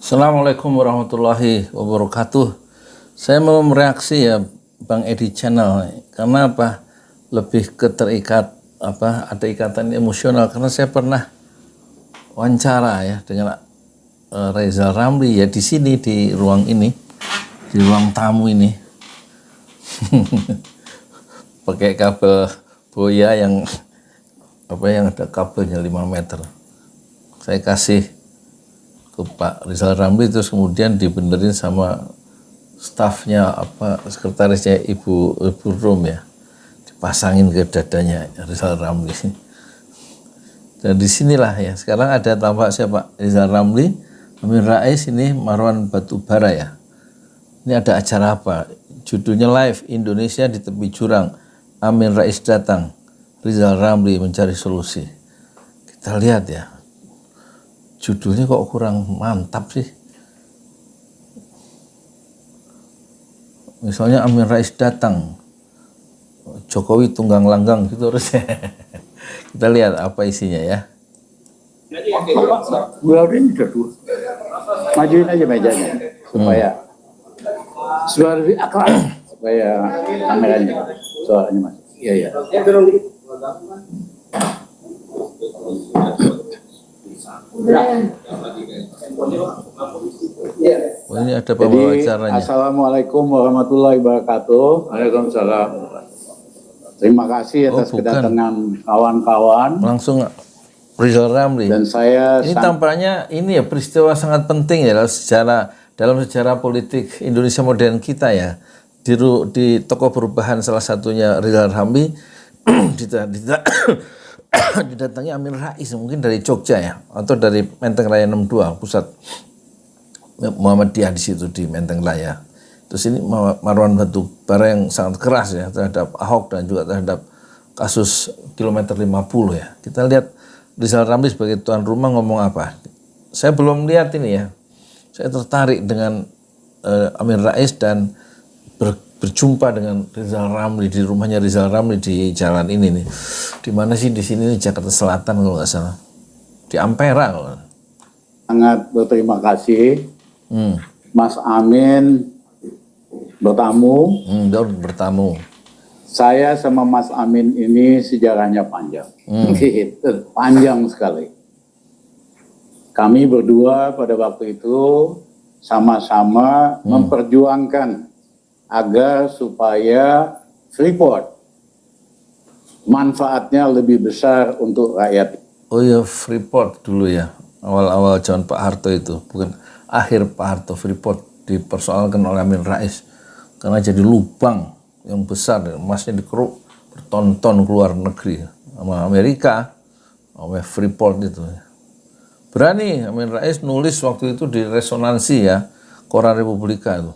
Assalamualaikum warahmatullahi wabarakatuh. Saya mau mereaksi ya Bang Edi Channel karena apa? Lebih terikat ada ikatan emosional karena saya pernah wawancara ya dengan Rizal Ramli ya di sini di ruang ini, di ruang tamu ini. Pakai kabel boya yang ada kabelnya 5 meter. Saya kasih ke Pak Rizal Ramli, terus kemudian dibenerin sama stafnya sekretarisnya Ibu Rum ya, dipasangin ke dadanya Rizal Ramli. Dan disinilah ya sekarang ada tampak siapa, Rizal Ramli, Amin Rais, ini Marwan Batubara ya. Ini ada acara apa? Judulnya Live Indonesia di Tepi Jurang, Amin Rais datang, Rizal Ramli mencari solusi. Kita lihat ya, judulnya kok kurang mantap sih. Misalnya Amin Rais datang, Jokowi tunggang langgang gitu harusnya. Kita lihat apa isinya ya. Beliau ini udah dua. Majuin aja mejanya supaya suara lebih akal, supaya kameranya suaranya masuk. Iya iya. Oh, ini ada pembawa acaranya. Assalamualaikum warahmatullahi wabarakatuh. Waalaikumsalam. Terima kasih atas kedatangan kawan-kawan. Langsung Rizal Ramli. Dan saya ini tampaknya ini ya peristiwa sangat penting ya dalam sejarah politik Indonesia modern kita ya. Di tokoh perubahan salah satunya Rizal Ramli didatangi Amin Rais mungkin dari Jogja ya, atau dari Menteng Raya 62 pusat Muhammadiyah di situ di Menteng Raya. Terus ini Marwan Batubara yang sangat keras ya terhadap Ahok dan juga terhadap kasus kilometer 50 ya. Kita lihat Rizal Ramli sebagai tuan rumah ngomong apa. Saya belum lihat ini ya. Saya tertarik dengan Amin Rais dan berjumpa dengan Rizal Ramli di rumahnya Rizal Ramli di jalan ini nih. Di mana sih di sini Jakarta Selatan kalau nggak salah. Di Ampera kalau. Sangat berterima kasih. Mas Amin bertamu. Saya sama Mas Amin ini sejarahnya panjang. Panjang sekali. Kami berdua pada waktu itu sama-sama memperjuangkan agar supaya Freeport manfaatnya lebih besar untuk rakyat. Oh ya, Freeport dulu ya, awal-awal zaman Pak Harto itu, bukan akhir Pak Harto. Freeport dipersoalkan oleh Amin Rais karena jadi lubang yang besar, emasnya dikeruk berton-ton keluar negeri sama Amerika, sama Freeport itu. Berani Amin Rais nulis waktu itu di Resonansi ya, Koran Republika itu.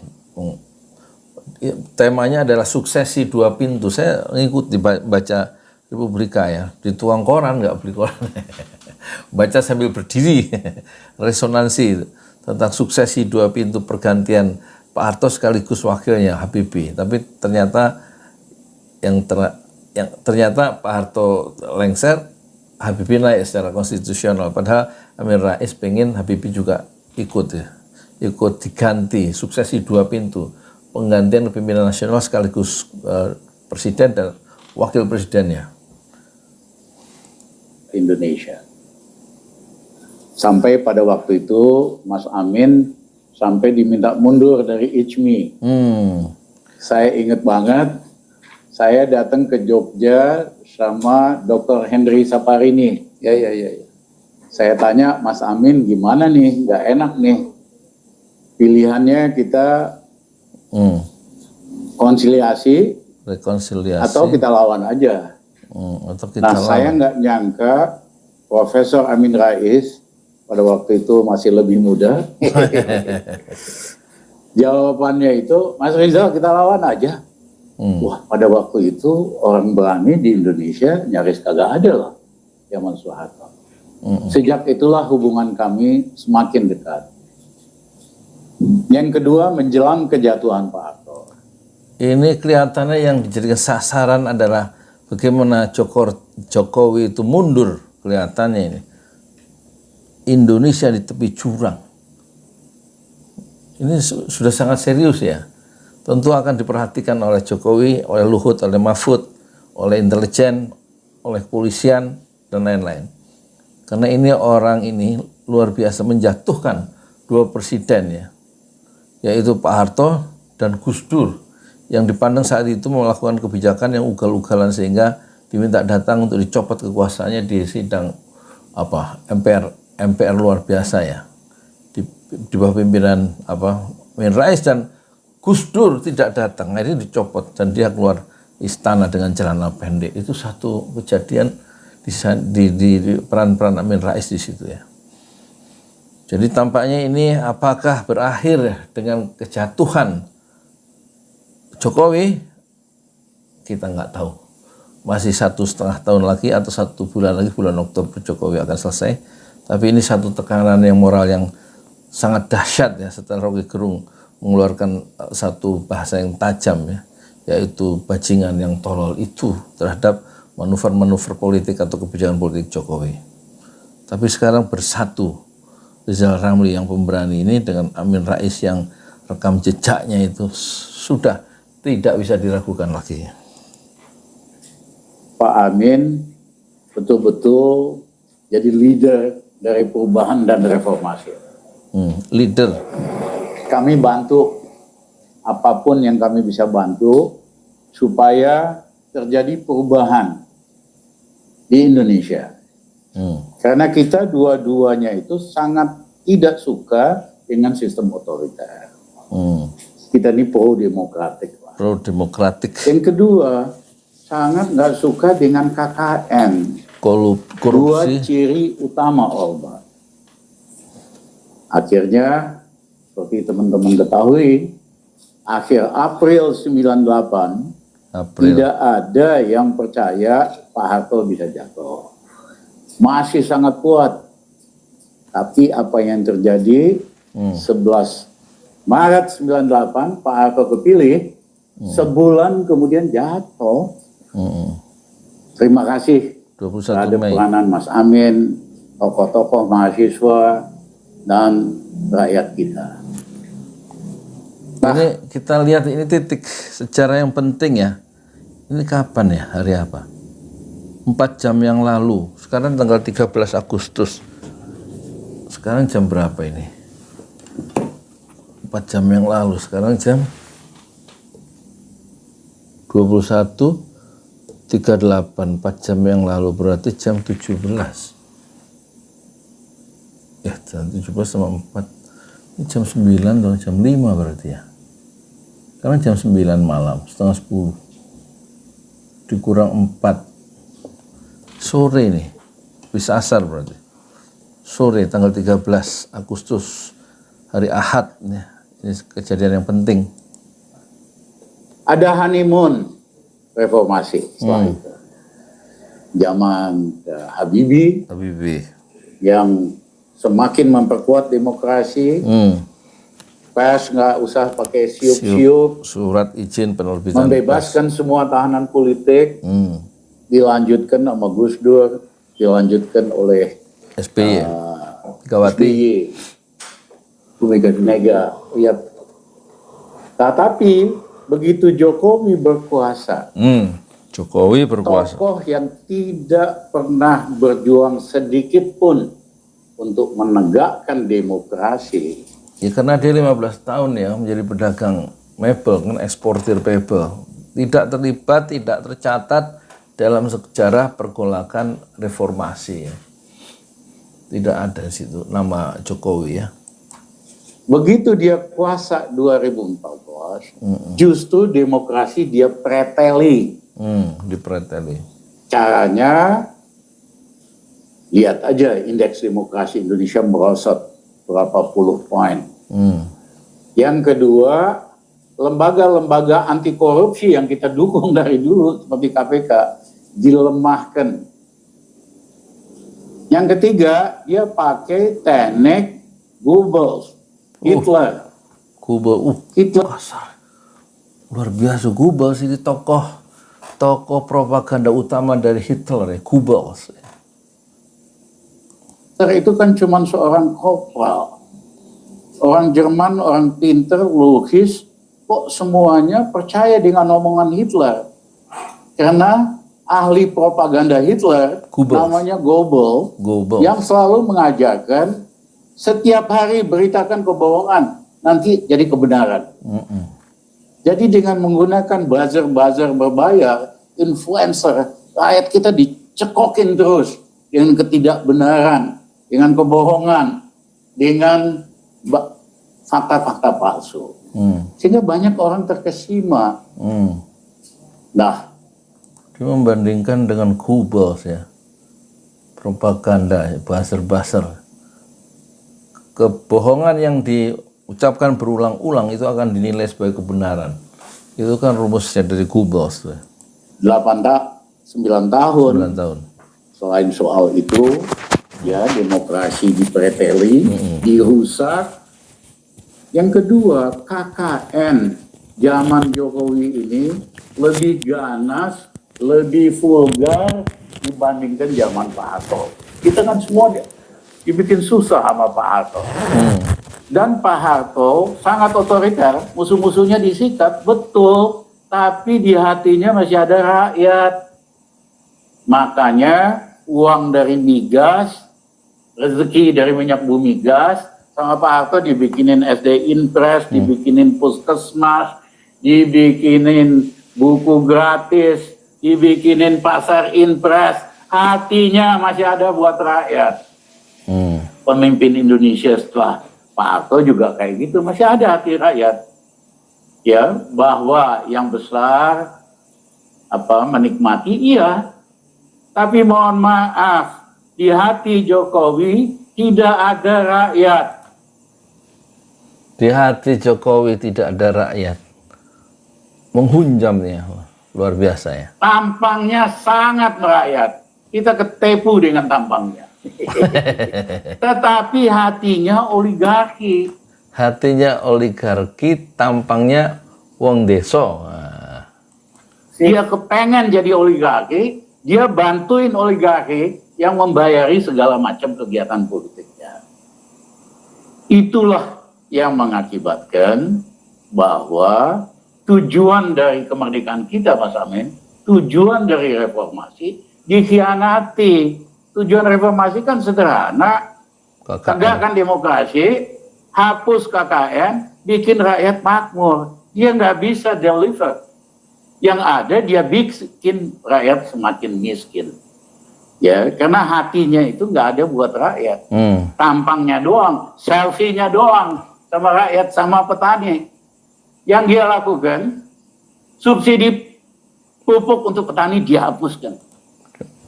Temanya adalah suksesi 2 pintu. Saya ngikut baca Republika ya, dituang koran, nggak beli koran. Baca sambil berdiri. Resonansi tentang suksesi 2 pintu pergantian Pak Harto sekaligus wakilnya Habibie. Tapi ternyata ternyata Pak Harto lengser, Habibie naik secara konstitusional. Padahal Amin Rais pengen Habibie juga ikut diganti, suksesi 2 pintu. Penggantian pimpinan nasional sekaligus presiden dan wakil presidennya. Indonesia. Sampai pada waktu itu Mas Amin sampai diminta mundur dari ICMI. Saya ingat banget, saya datang ke Jogja sama Dr. Henry Saparini. Ya. Saya tanya, Mas Amin gimana nih, nggak enak nih. Pilihannya kita rekonsiliasi atau kita lawan aja. Saya nggak nyangka Profesor Amin Rais pada waktu itu masih lebih muda. Jawabannya itu, Mas Rizal kita lawan aja. Wah, pada waktu itu orang berani di Indonesia nyaris kagak ada loh, zaman Soeharto. Sejak itulah hubungan kami semakin dekat. Yang kedua, menjelang kejatuhan Pak Harto. Ini kelihatannya yang dijadikan sasaran adalah bagaimana Jokowi itu mundur, kelihatannya ini. Indonesia di tepi jurang. ini sudah sangat serius ya. Tentu akan diperhatikan oleh Jokowi, oleh Luhut, oleh Mahfud, oleh intelijen, oleh kepolisian, dan lain-lain. Karena ini orang ini luar biasa menjatuhkan dua presiden ya, yaitu Pak Harto dan Gus Dur, yang dipandang saat itu melakukan kebijakan yang ugal-ugalan sehingga diminta datang untuk dicopot kekuasaannya di sidang MPR luar biasa ya, di bawah pimpinan Amin Rais, dan Gus Dur tidak datang, akhirnya dicopot dan dia keluar istana dengan celana pendek. Itu satu kejadian di peran-peran Amin Rais di situ ya. Jadi tampaknya ini apakah berakhir dengan kejatuhan Jokowi, kita nggak tahu. Masih 1,5 tahun lagi atau 1 bulan lagi, bulan Oktober Jokowi akan selesai. Tapi ini satu tekanan yang moral yang sangat dahsyat ya, setelah Rocky Gerung mengeluarkan satu bahasa yang tajam ya, yaitu bajingan yang tolol itu terhadap manuver-manuver politik atau kebijakan politik Jokowi. Tapi sekarang bersatu Rizal Ramli yang pemberani ini dengan Amin Rais yang rekam jejaknya itu sudah tidak bisa diragukan lagi. Pak Amin betul-betul jadi leader dari perubahan dan reformasi. Leader. Kami bantu apapun yang kami bisa bantu supaya terjadi perubahan di Indonesia. Karena kita dua-duanya itu sangat tidak suka dengan sistem otoriter. Kita ini pro-demokratik. Pro-demokratik. Yang kedua, sangat nggak suka dengan KKN. Korupsi. Dua ciri utama Orba. Akhirnya, seperti teman-teman ketahui, akhir April 98, tidak ada yang percaya Pak Harto bisa jatuh. Masih sangat kuat. Tapi apa yang terjadi 11 Maret 98 Pak Harto kepilih, sebulan kemudian jatuh. Terima kasih terhadap peranan Mas Amin, tokoh-tokoh mahasiswa, dan rakyat kita. Ini kita lihat ini titik sejarah yang penting ya. Ini kapan ya, hari apa? 4 jam yang lalu. Sekarang tanggal 13 Agustus. Sekarang jam berapa ini? 4 jam yang lalu. Sekarang jam 21.38. 4 jam yang lalu berarti jam 17. Ya, jam 17 sama 4. Ini jam 9 atau jam 5 berarti ya. Sekarang jam 9 malam, setengah 10. Dikurang 4. Sore nih, bisa asar berarti. Sore tanggal 13 Agustus, hari Ahad. Ini kejadian yang penting. Ada honeymoon reformasi setelah itu. Zaman Habibie yang semakin memperkuat demokrasi. Pers nggak usah pakai siup-siup. Surat izin penerbitan. Membebaskan semua tahanan politik. Dilanjutkan sama Gus Dur, dilanjutkan oleh SBY, Megawati, Bu Mega. Ya. Tapi begitu Jokowi berkuasa, tokoh yang tidak pernah berjuang sedikit pun untuk menegakkan demokrasi. Ya karena dia 15 tahun ya menjadi pedagang mebel, kan eksportir mebel, tidak terlibat, tidak tercatat dalam sejarah pergolakan reformasi ya. Tidak ada di situ nama Jokowi ya. Begitu dia kuasa 2014, justru demokrasi dia preteli. Dipreteli. Caranya, lihat aja indeks demokrasi Indonesia merosot berapa puluh poin. Yang kedua, lembaga-lembaga anti korupsi yang kita dukung dari dulu seperti KPK dilemahkan. Yang ketiga, dia pakai teknik Goebbels, Hitler. Hitler luar biasa. Goebbels ini tokoh propaganda utama dari Hitler ya, Goebbels. Hitler itu kan cuma seorang kopral. Orang Jerman, orang pinter, logis, kok semuanya percaya dengan omongan Hitler? Karena ahli propaganda Hitler, Goebbels. namanya Goebbels, yang selalu mengajarkan setiap hari beritakan kebohongan, nanti jadi kebenaran. Jadi dengan menggunakan buzzer-buzzer berbayar, influencer, rakyat kita dicekokin terus dengan ketidakbenaran, dengan kebohongan, dengan fakta-fakta palsu. Sehingga banyak orang terkesima. Nah, dia membandingkan dengan Goebbels ya, propaganda, buzzer-buzzer. Kebohongan yang diucapkan berulang-ulang itu akan dinilai sebagai kebenaran. Itu kan rumusnya dari Goebbels. 9 tahun. 9 tahun. Selain soal itu, ya demokrasi dipreteli, dirusak. Yang kedua, KKN zaman Jokowi ini lebih ganas, lebih vulgar dibandingkan zaman Pak Harto. Kita kan semua dibikin susah sama Pak Harto. Dan Pak Harto sangat otoriter, musuh-musuhnya disikat, betul, tapi di hatinya masih ada rakyat. Makanya uang dari migas, rezeki dari minyak bumi gas, sama Pak Harto dibikinin SD Impres, dibikinin puskesmas, dibikinin buku gratis, dibikinin pasar Impres, hatinya masih ada buat rakyat. Pemimpin Indonesia setelah Pak Harto juga kayak gitu, masih ada hati rakyat. Ya, bahwa yang besar menikmati, iya. Tapi mohon maaf, di hati Jokowi tidak ada rakyat. Di hati Jokowi tidak ada rakyat. Menghunjam ya, luar biasa ya. Tampangnya sangat merakyat. Kita ketipu dengan tampangnya. Tetapi hatinya oligarki. Hatinya oligarki, tampangnya wong deso. Dia kepengen jadi oligarki, dia bantuin oligarki yang membayari segala macam kegiatan politiknya. Itulah yang mengakibatkan bahwa tujuan dari kemerdekaan kita, Mas Amin, tujuan dari reformasi dikhianati. Tujuan reformasi kan sederhana, tegakkan demokrasi, hapus KKN, bikin rakyat makmur. Dia nggak bisa deliver. Yang ada dia bikin rakyat semakin miskin. Ya, karena hatinya itu nggak ada buat rakyat. Tampangnya doang, selfie-nya doang sama rakyat, sama petani. Yang dia lakukan, subsidi pupuk untuk petani dihapuskan.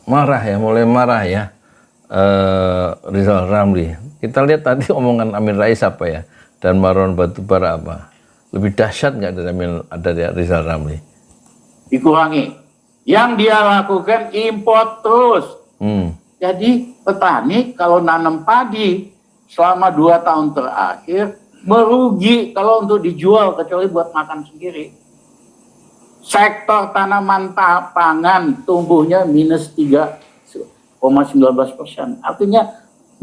Marah ya, mulai marah ya Rizal Ramli. Kita lihat tadi omongan Amin Rais apa ya, dan Marwan Batubara apa. Lebih dahsyat nggak dari Rizal Ramli? Dikurangi. Yang dia lakukan import terus. Jadi petani kalau nanam padi selama 2 tahun terakhir merugi kalau untuk dijual, kecuali buat makan sendiri. Sektor tanaman pangan tumbuhnya minus 3,19%. Artinya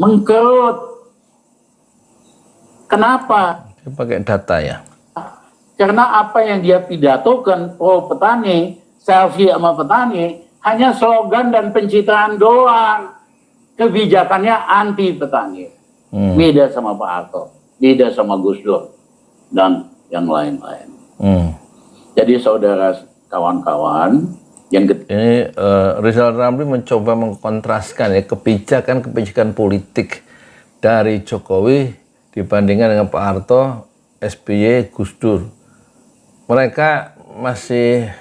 mengkerut. Kenapa? Dia pakai data ya. Karena apa yang dia pidatokan pro petani, selfie sama petani, hanya slogan dan pencitraan doang. Kebijakannya anti petani. Beda sama Pak Harto, beda sama Gus Dur, dan yang lain-lain. Jadi saudara kawan-kawan, yang ini Rizal Ramli mencoba mengkontraskan ya kebijakan politik dari Jokowi dibandingkan dengan Pak Harto, SBY, Gus Dur. Mereka masih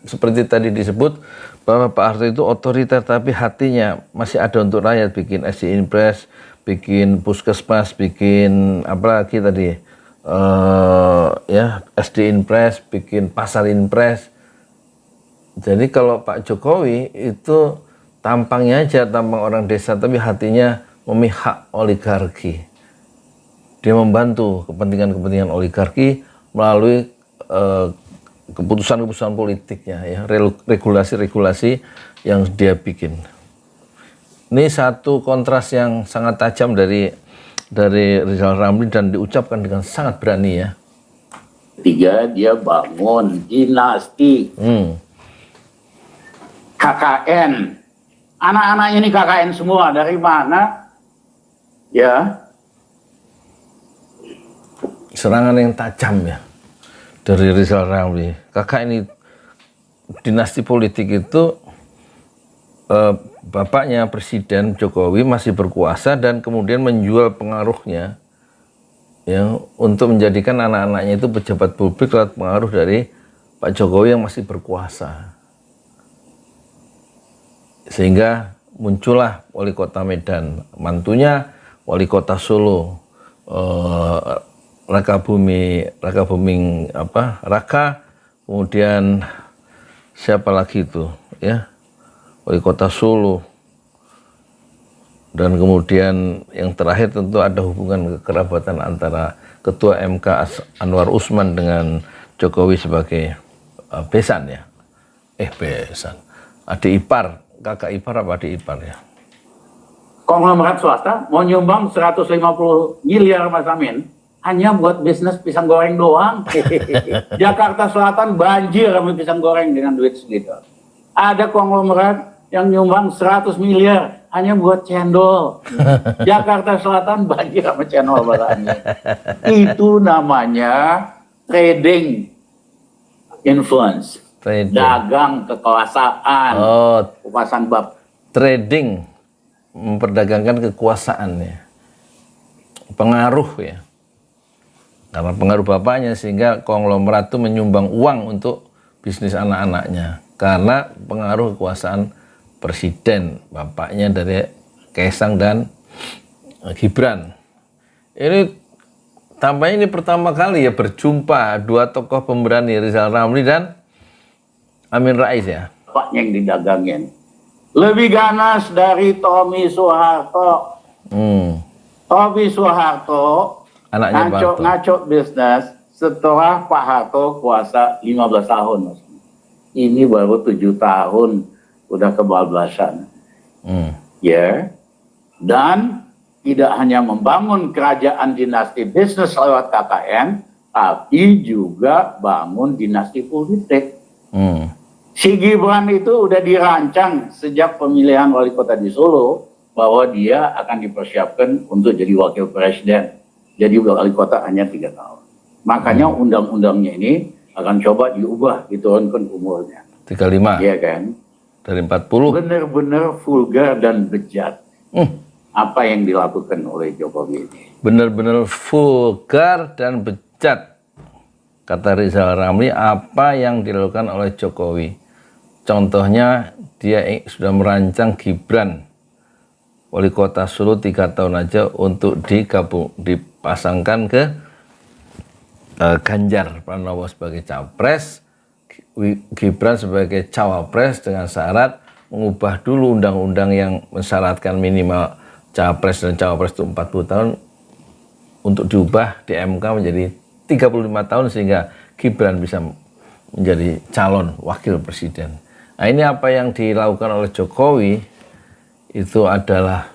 seperti tadi disebut bahwa Pak Harto itu otoriter, tapi hatinya masih ada untuk rakyat, bikin SD Impres, bikin puskesmas, bikin apa lagi tadi? SD Impres, bikin pasar Impres. Jadi kalau Pak Jokowi itu tampangnya aja tampang orang desa, tapi hatinya memihak oligarki. Dia membantu kepentingan oligarki melalui keputusan-keputusan politiknya, ya, regulasi-regulasi yang dia bikin. Ini satu kontras yang sangat tajam dari dari Rizal Ramli dan diucapkan dengan sangat berani ya. Ketiga, dia bangun dinasti KKN. Anak-anaknya ini KKN semua. Dari mana? Ya. Serangan yang tajam ya dari Rizal Ramli. KKN ini dinasti politik itu bapaknya Presiden Jokowi masih berkuasa dan kemudian menjual pengaruhnya ya untuk menjadikan anak-anaknya itu pejabat publik lewat pengaruh dari Pak Jokowi yang masih berkuasa. Sehingga muncullah wali kota Medan, mantunya wali kota Solo, Raka, kemudian siapa lagi itu ya, wali kota Solo. Dan kemudian yang terakhir tentu ada hubungan kekerabatan antara Ketua MK Anwar Usman dengan Jokowi sebagai besan ya. Besan. Adik ipar, kakak ipar apa adik ipar ya. Konglomerat swasta mau nyumbang 150 miliar Mas Amin hanya buat bisnis pisang goreng doang. Jakarta Selatan banjir sama pisang goreng dengan duit segitu. Ada konglomerat yang nyumbang 100 miliar hanya buat cendol. Jakarta Selatan banjir sama cendol barangnya. Itu namanya trading influence. Trading. Dagang kekuasaan. Kekuasaan bab. Trading, memperdagangkan kekuasaan ya. Pengaruh ya. Karena pengaruh bapaknya sehingga konglomerat itu menyumbang uang untuk bisnis anak-anaknya. Karena pengaruh kekuasaan presiden, bapaknya dari Kaisang dan Gibran. Ini tampaknya ini pertama kali ya berjumpa dua tokoh pemberani, Rizal Ramli dan Amin Rais ya. Bapaknya yang didagangin. Lebih ganas dari Tommy Soeharto. Tommy Soeharto anaknya ngaco bisnis setelah Pak Harto kuasa 15 tahun. Ini baru 7 tahun udah kebablasan. Ya. Dan tidak hanya membangun kerajaan dinasti bisnis lewat KKN, tapi juga bangun dinasti politik. Si Gibran itu udah dirancang sejak pemilihan wali kota di Solo bahwa dia akan dipersiapkan untuk jadi wakil presiden. Jadi wali kota hanya 3 tahun. Makanya undang-undangnya ini akan coba diubah, diturunkan umurnya. 35. Iya kan? Dari 40. Benar-benar vulgar dan bejat. Apa yang dilakukan oleh Jokowi ini. Benar-benar vulgar dan bejat. Kata Rizal Ramli, apa yang dilakukan oleh Jokowi. Contohnya, dia sudah merancang Gibran, wali kota Solo 3 tahun aja untuk dipasangkan ke Ganjar Pranowo sebagai capres, Gibran sebagai cawapres dengan syarat mengubah dulu undang-undang yang mensyaratkan minimal capres dan cawapres itu 40 tahun untuk diubah di MK menjadi 35 tahun sehingga Gibran bisa menjadi calon wakil presiden. Nah, ini apa yang dilakukan oleh Jokowi itu adalah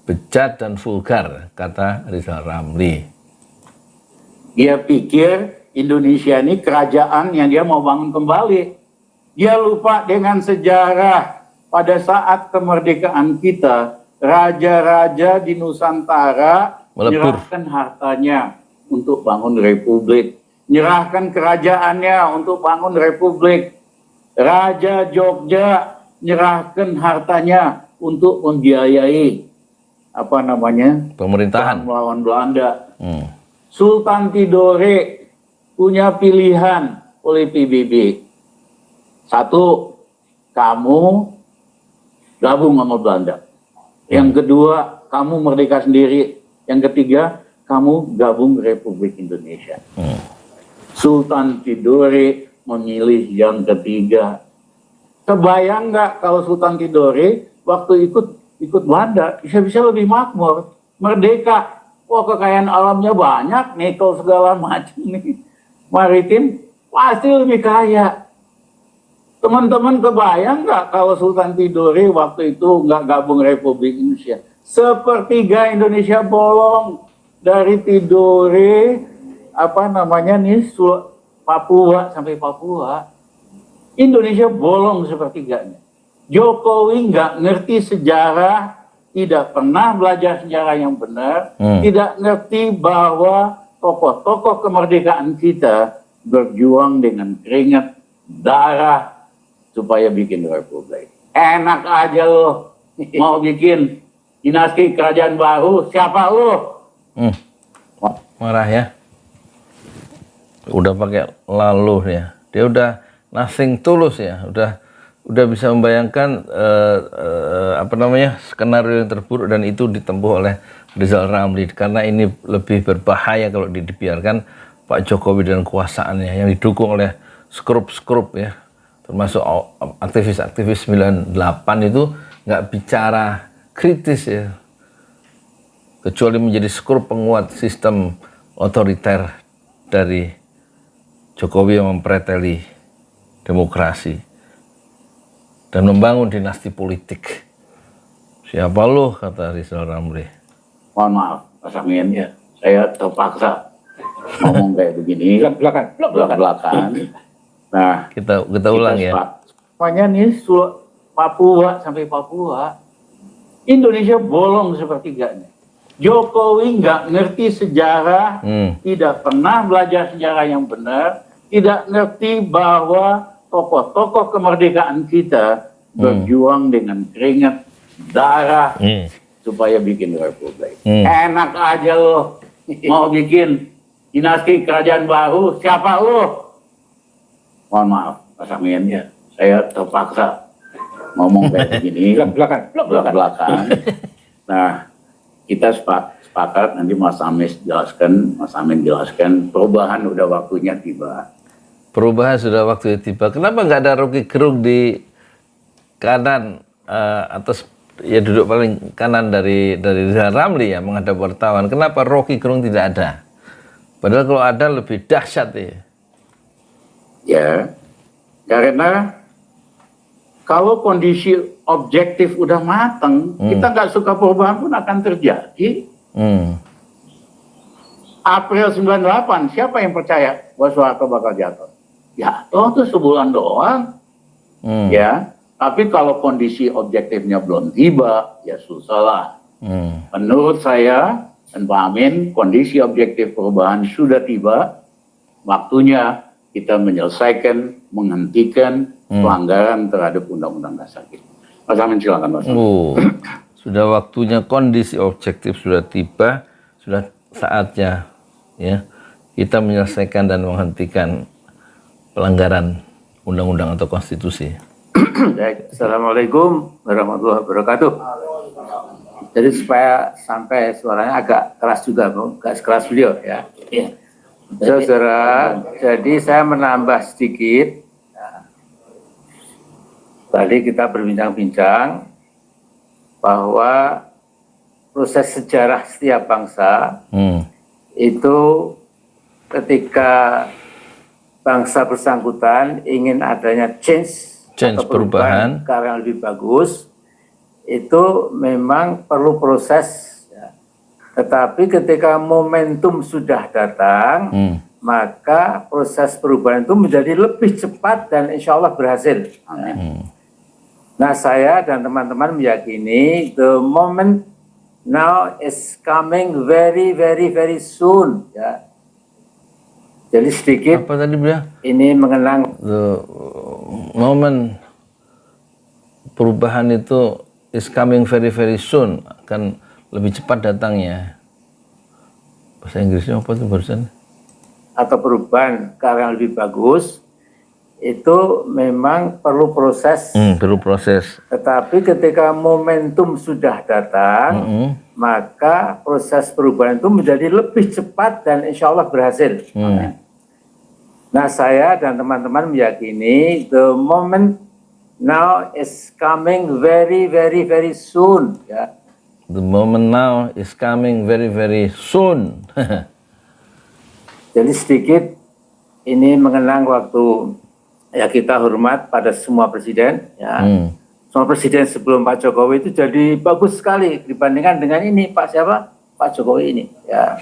bejat dan vulgar, kata Rizal Ramli. Dia pikir Indonesia ini kerajaan yang dia mau bangun kembali. Dia lupa dengan sejarah pada saat kemerdekaan kita, raja-raja di Nusantara menyerahkan hartanya untuk bangun republik, menyerahkan kerajaannya untuk bangun republik. Raja Jogja menyerahkan hartanya untuk membiayai pemerintahan melawan Belanda. Sultan Tidore punya pilihan oleh PBB. Satu, kamu gabung sama Belanda. Yang kedua, kamu merdeka sendiri. Yang ketiga, kamu gabung Republik Indonesia. Sultan Tidore memilih yang ketiga. Kebayang nggak kalau Sultan Tidore waktu ikut Belanda bisa-bisa lebih makmur, merdeka. Wah, kekayaan alamnya banyak, nikel segala macam nih. Maritim pasti lebih kaya. Teman-teman kebayang nggak kalau Sultan Tidore waktu itu nggak gabung Republik Indonesia? sepertiga Indonesia bolong dari Tidore Papua sampai Papua. Indonesia bolong sepertiganya. Jokowi nggak ngerti sejarah, tidak pernah belajar sejarah yang benar, tidak ngerti bahwa tokoh-tokoh kemerdekaan kita berjuang dengan keringat, darah, supaya bikin republik. Enak aja lo, mau bikin dinasti kerajaan baru, siapa lo? Marah ya. Udah pakai lalu ya. Dia udah nothing tulus ya. Udah bisa membayangkan skenario yang terburuk, dan itu ditempuh oleh Rizal Ramli, karena ini lebih berbahaya kalau dibiarkan Pak Jokowi dan kekuasaannya yang didukung oleh skrup ya, termasuk aktivis-aktivis 98 itu nggak bicara kritis ya, kecuali menjadi skrup penguat sistem otoriter dari Jokowi yang mempreteli demokrasi dan membangun dinasti politik. Siapa lo, kata Rizal Ramli. Mohon maaf, Mas Amin, ya, saya terpaksa ngomong kayak begini. Belak-belakan. Nah, kita ulang ya. Semuanya nih Papua sampai Papua, Indonesia bolong sepertiganya. Jokowi nggak ngerti sejarah, tidak pernah belajar sejarah yang benar, tidak ngerti bahwa tokoh-tokoh kemerdekaan kita berjuang dengan keringat, darah, supaya bikin republik. Enak aja lo, mau bikin dinasti kerajaan baru, siapa lo? Mohon maaf, Mas Amin, ya, saya terpaksa ngomong kayak begini. Belak-belakan. Nah, kita sepakat nanti Mas Amin jelaskan perubahan udah waktunya tiba. Perubahan sudah waktunya tiba. Kenapa nggak ada Rocky Gerung di kanan atas, ya duduk paling kanan dari Rizal Ramli ya, menghadap wartawan? Kenapa Rocky Gerung tidak ada? Padahal kalau ada lebih dahsyat ya. Ya, karena kalau kondisi objektif udah matang, kita nggak suka perubahan pun akan terjadi. April 98, siapa yang percaya bahwa Soeharto bakal jatuh? Jatuh tuh sebulan doang. Ya, tapi kalau kondisi objektifnya belum tiba, ya susah lah. Menurut saya dan Pak Amin, kondisi objektif perubahan sudah tiba. Waktunya kita menyelesaikan, menghentikan pelanggaran terhadap Undang-Undang Dasar kita. Mas Amin, silakan Mas. Sudah waktunya, kondisi objektif sudah tiba, sudah saatnya ya kita menyelesaikan dan menghentikan pelanggaran undang-undang atau konstitusi. Assalamualaikum warahmatullahi wabarakatuh. Jadi supaya sampai suaranya agak keras juga, Bung, agak keras beliau ya. Saudara, jadi saya menambah sedikit. Tadi kita berbincang-bincang bahwa proses sejarah setiap bangsa itu ketika bangsa bersangkutan ingin adanya change atau perubahan ke arah yang lebih bagus, itu memang perlu proses. Tetapi ketika momentum sudah datang, maka proses perubahan itu menjadi lebih cepat dan insya Allah berhasil. Nah, saya dan teman-teman meyakini the moment now is coming very, very, very soon. Ya. Jadi sedikit. Apa tadi beliau? Ini mengenang the moment perubahan itu is coming very, very soon, akan lebih cepat datangnya. Bahasa Inggrisnya apa tuh barusan? Atau perubahan ke arah yang lebih bagus, itu memang perlu proses. Perlu proses. Tetapi ketika momentum sudah datang, maka proses perubahan itu menjadi lebih cepat dan insya Allah berhasil. Nah, saya dan teman-teman meyakini the moment now is coming very, very, very soon. Ya. The moment now is coming very, very soon. Jadi sedikit ini mengenang waktu ya kita hormat pada semua presiden. Ya. sama presiden sebelum Pak Jokowi itu jadi bagus sekali dibandingkan dengan ini Pak Jokowi ini ya.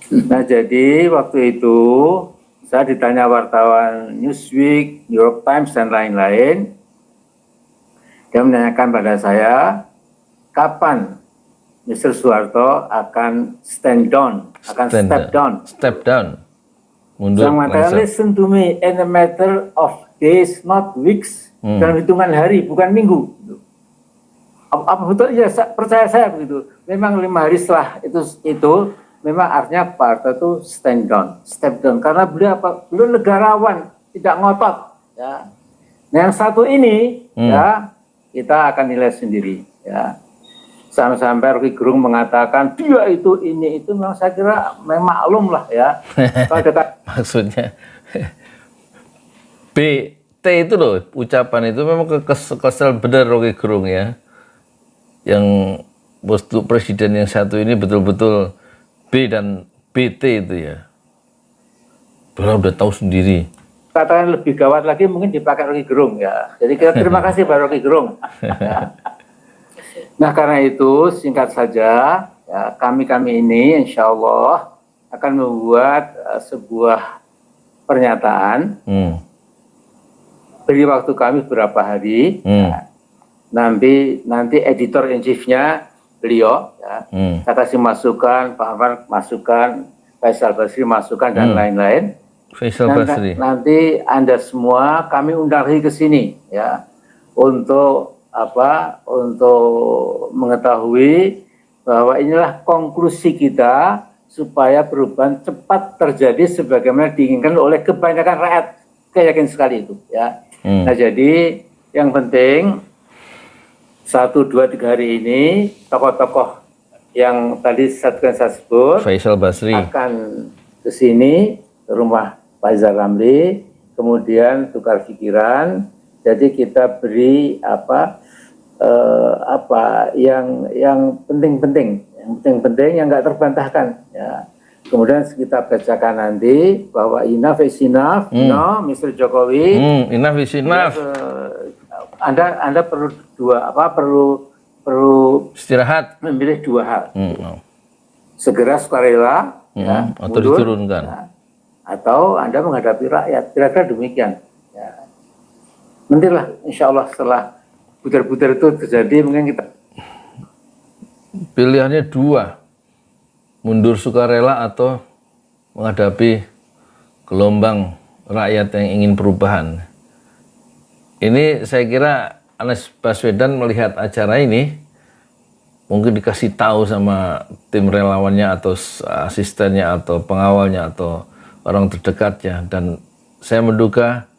Nah jadi waktu itu saya ditanya wartawan Newsweek, New York Times dan lain-lain, dia menanyakan pada saya kapan Mr. Soeharto akan step down. Mundur. Saya mengatakan listen to me, in a matter of days, not weeks. Dalam hitungan hari, bukan minggu. Apa betul? Ya, percaya saya begitu. Memang 5 hari setelah itu memang artinya Pak Harto itu step down. Karena beliau negarawan, tidak ngotot. Ya. Nah, yang satu ini, ya kita akan nilai sendiri. Ya. Sampai Rocky Gerung mengatakan dia itu ini itu, memang saya kira memang maklum lah ya. Maksudnya BT itu loh, ucapan itu memang kesel benar Rocky Gerung ya. Yang untuk presiden yang satu ini betul-betul B dan BT itu ya. Beliau udah tahu sendiri. Katakan lebih gawat lagi mungkin dipakai Rocky Gerung ya. Jadi kita terima kasih Pak Rocky Gerung. Nah karena itu singkat saja ya, kami ini insya Allah akan membuat sebuah pernyataan. Beri waktu kami beberapa hari. Ya. Nanti editor in chief-nya beliau. Ya. Saya kasih masukan, Pak Amar masukan, Faisal Basri masukan dan lain-lain. Faisal Basri. Nanti Anda semua kami undang lagi ke sini ya untuk mengetahui bahwa inilah konklusi kita supaya perubahan cepat terjadi sebagaimana diinginkan oleh kebanyakan rakyat. Saya yakin sekali itu ya. Nah jadi yang penting 1, 2, 3 hari ini tokoh-tokoh yang tadi saya sebut Faisal Basri akan ke sini ke rumah Pak Rizal Ramli, kemudian tukar pikiran. Jadi kita beri yang penting-penting yang nggak terbantahkan ya. Kemudian kita bacakan nanti bahwa enough is enough, no, Mr. Jokowi. Enough is enough. Anda perlu perlu istirahat, memilih 2 hal. Segera sukarela ya, atau mundur, diturunkan. ya, atau Anda menghadapi rakyat. Kira-kira demikian. Ya. Nantilah insya Allah setelah butir-butir itu terjadi mungkin kita pilihannya 2, mundur sukarela atau menghadapi gelombang rakyat yang ingin perubahan. Ini saya kira Anies Baswedan melihat acara ini mungkin dikasih tahu sama tim relawannya atau asistennya atau pengawalnya atau orang terdekatnya, dan saya menduga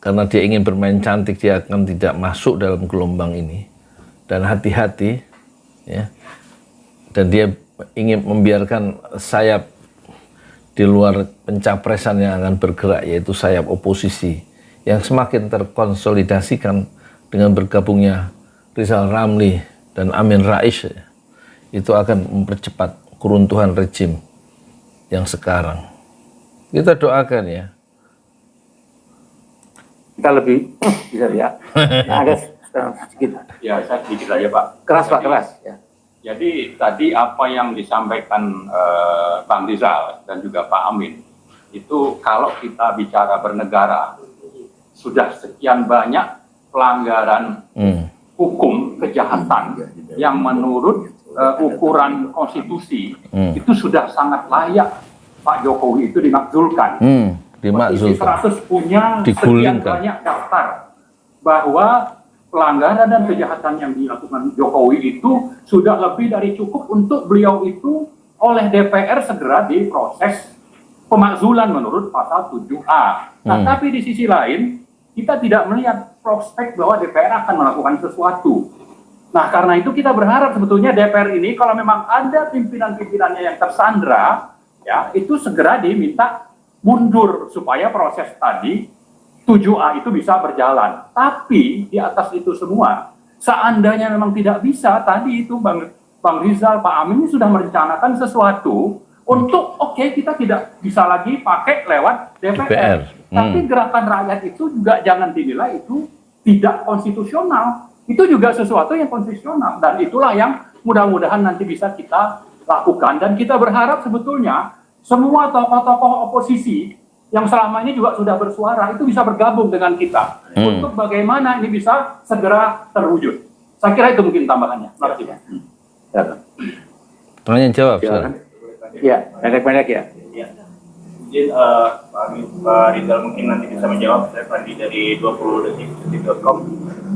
karena dia ingin bermain cantik dia akan tidak masuk dalam gelombang ini dan hati-hati ya, dan dia ingin membiarkan sayap di luar pencapresan yang akan bergerak, yaitu sayap oposisi yang semakin terkonsolidasikan dengan bergabungnya Rizal Ramli dan Amin Rais ya, itu akan mempercepat keruntuhan rejim yang sekarang. Kita doakan ya. Kita lebih bisa ya. Agak sedikit. Ya, saya sedikit aja Pak. Keras Pak, keras. Ya. Jadi tadi apa yang disampaikan Bang Rizal dan juga Pak Amin, itu kalau kita bicara bernegara, sudah sekian banyak pelanggaran hukum, kejahatan yang menurut ukuran konstitusi itu sudah sangat layak Pak Jokowi itu dimakzulkan. Komisi 100 punya sekian banyak daftar bahwa pelanggaran dan kejahatan yang dilakukan Jokowi itu sudah lebih dari cukup untuk beliau itu oleh DPR segera diproses pemakzulan menurut pasal 7A. Nah, tapi di sisi lain kita tidak melihat prospek bahwa DPR akan melakukan sesuatu. Nah, karena itu kita berharap sebetulnya DPR ini kalau memang ada pimpinan-pimpinannya yang tersandra, ya itu segera diminta mundur supaya proses tadi 7A itu bisa berjalan. Tapi di atas itu semua, seandainya memang tidak bisa, tadi itu Bang Rizal, Pak Amin ini sudah merencanakan sesuatu untuk kita tidak bisa lagi pakai lewat DPR. Tapi gerakan rakyat itu juga jangan dinilai itu tidak konstitusional, itu juga sesuatu yang konstitusional. Dan itulah yang mudah-mudahan nanti bisa kita lakukan. Dan kita berharap sebetulnya semua tokoh-tokoh oposisi yang selama ini juga sudah bersuara itu bisa bergabung dengan kita untuk bagaimana ini bisa segera terwujud. Saya kira itu mungkin tambahannya. Terima kasih, Pak. Pertanyaan jawab. Ya, pendek-pendek ya. Ya. Mungkin Pak Rizal mungkin nanti bisa menjawab. Saya Fandi dari 20detik.com.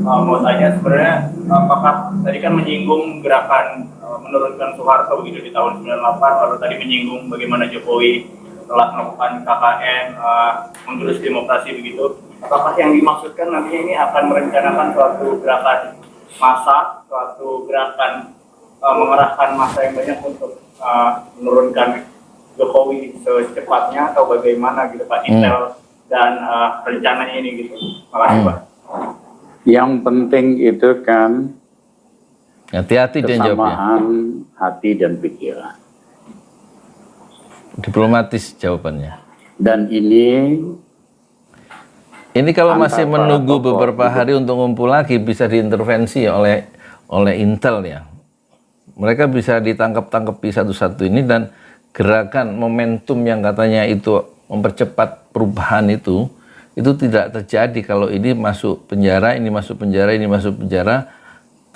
Mau tanya sebenarnya apakah tadi kan menyinggung gerakan menurunkan Soeharto begitu di tahun 98, lalu tadi menyinggung bagaimana Jokowi telah melakukan KKN, menggerus demokrasi begitu. Apakah yang dimaksudkan nantinya ini akan merencanakan suatu gerakan massa, suatu gerakan mengerahkan massa yang banyak untuk menurunkan Jokowi secepatnya, atau bagaimana gitu Pak, detail dan rencananya ini gitu. Makasih Pak. Yang penting itu kan Hati-hati dia jawabnya. kesamaan hati dan pikiran. Diplomatis jawabannya. Dan ini kalau masih antara menunggu tokoh beberapa hari untuk ngumpul lagi, bisa diintervensi oleh Intel ya. Mereka bisa ditangkap-tangkapi satu-satu ini, dan gerakan momentum yang katanya itu mempercepat perubahan itu tidak terjadi kalau ini masuk penjara, ini masuk penjara, ini masuk penjara.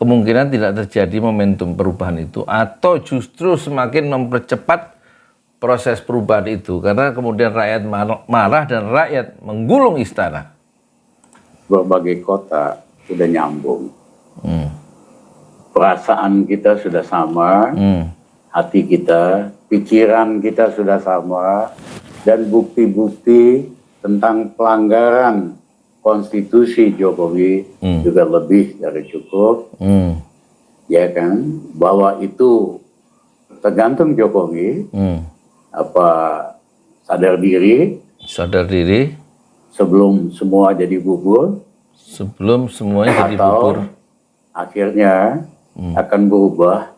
Kemungkinan tidak terjadi momentum perubahan itu, atau justru semakin mempercepat proses perubahan itu, karena kemudian rakyat marah dan rakyat menggulung istana. berbagai kota sudah nyambung. Perasaan kita sudah sama, hati kita, pikiran kita sudah sama, dan bukti-bukti tentang pelanggaran konstitusi Jokowi juga lebih dari cukup. Ya kan, bahwa itu tergantung Jokowi apa sadar diri sebelum semua jadi bubur, semuanya jadi atau bubur. akhirnya akan berubah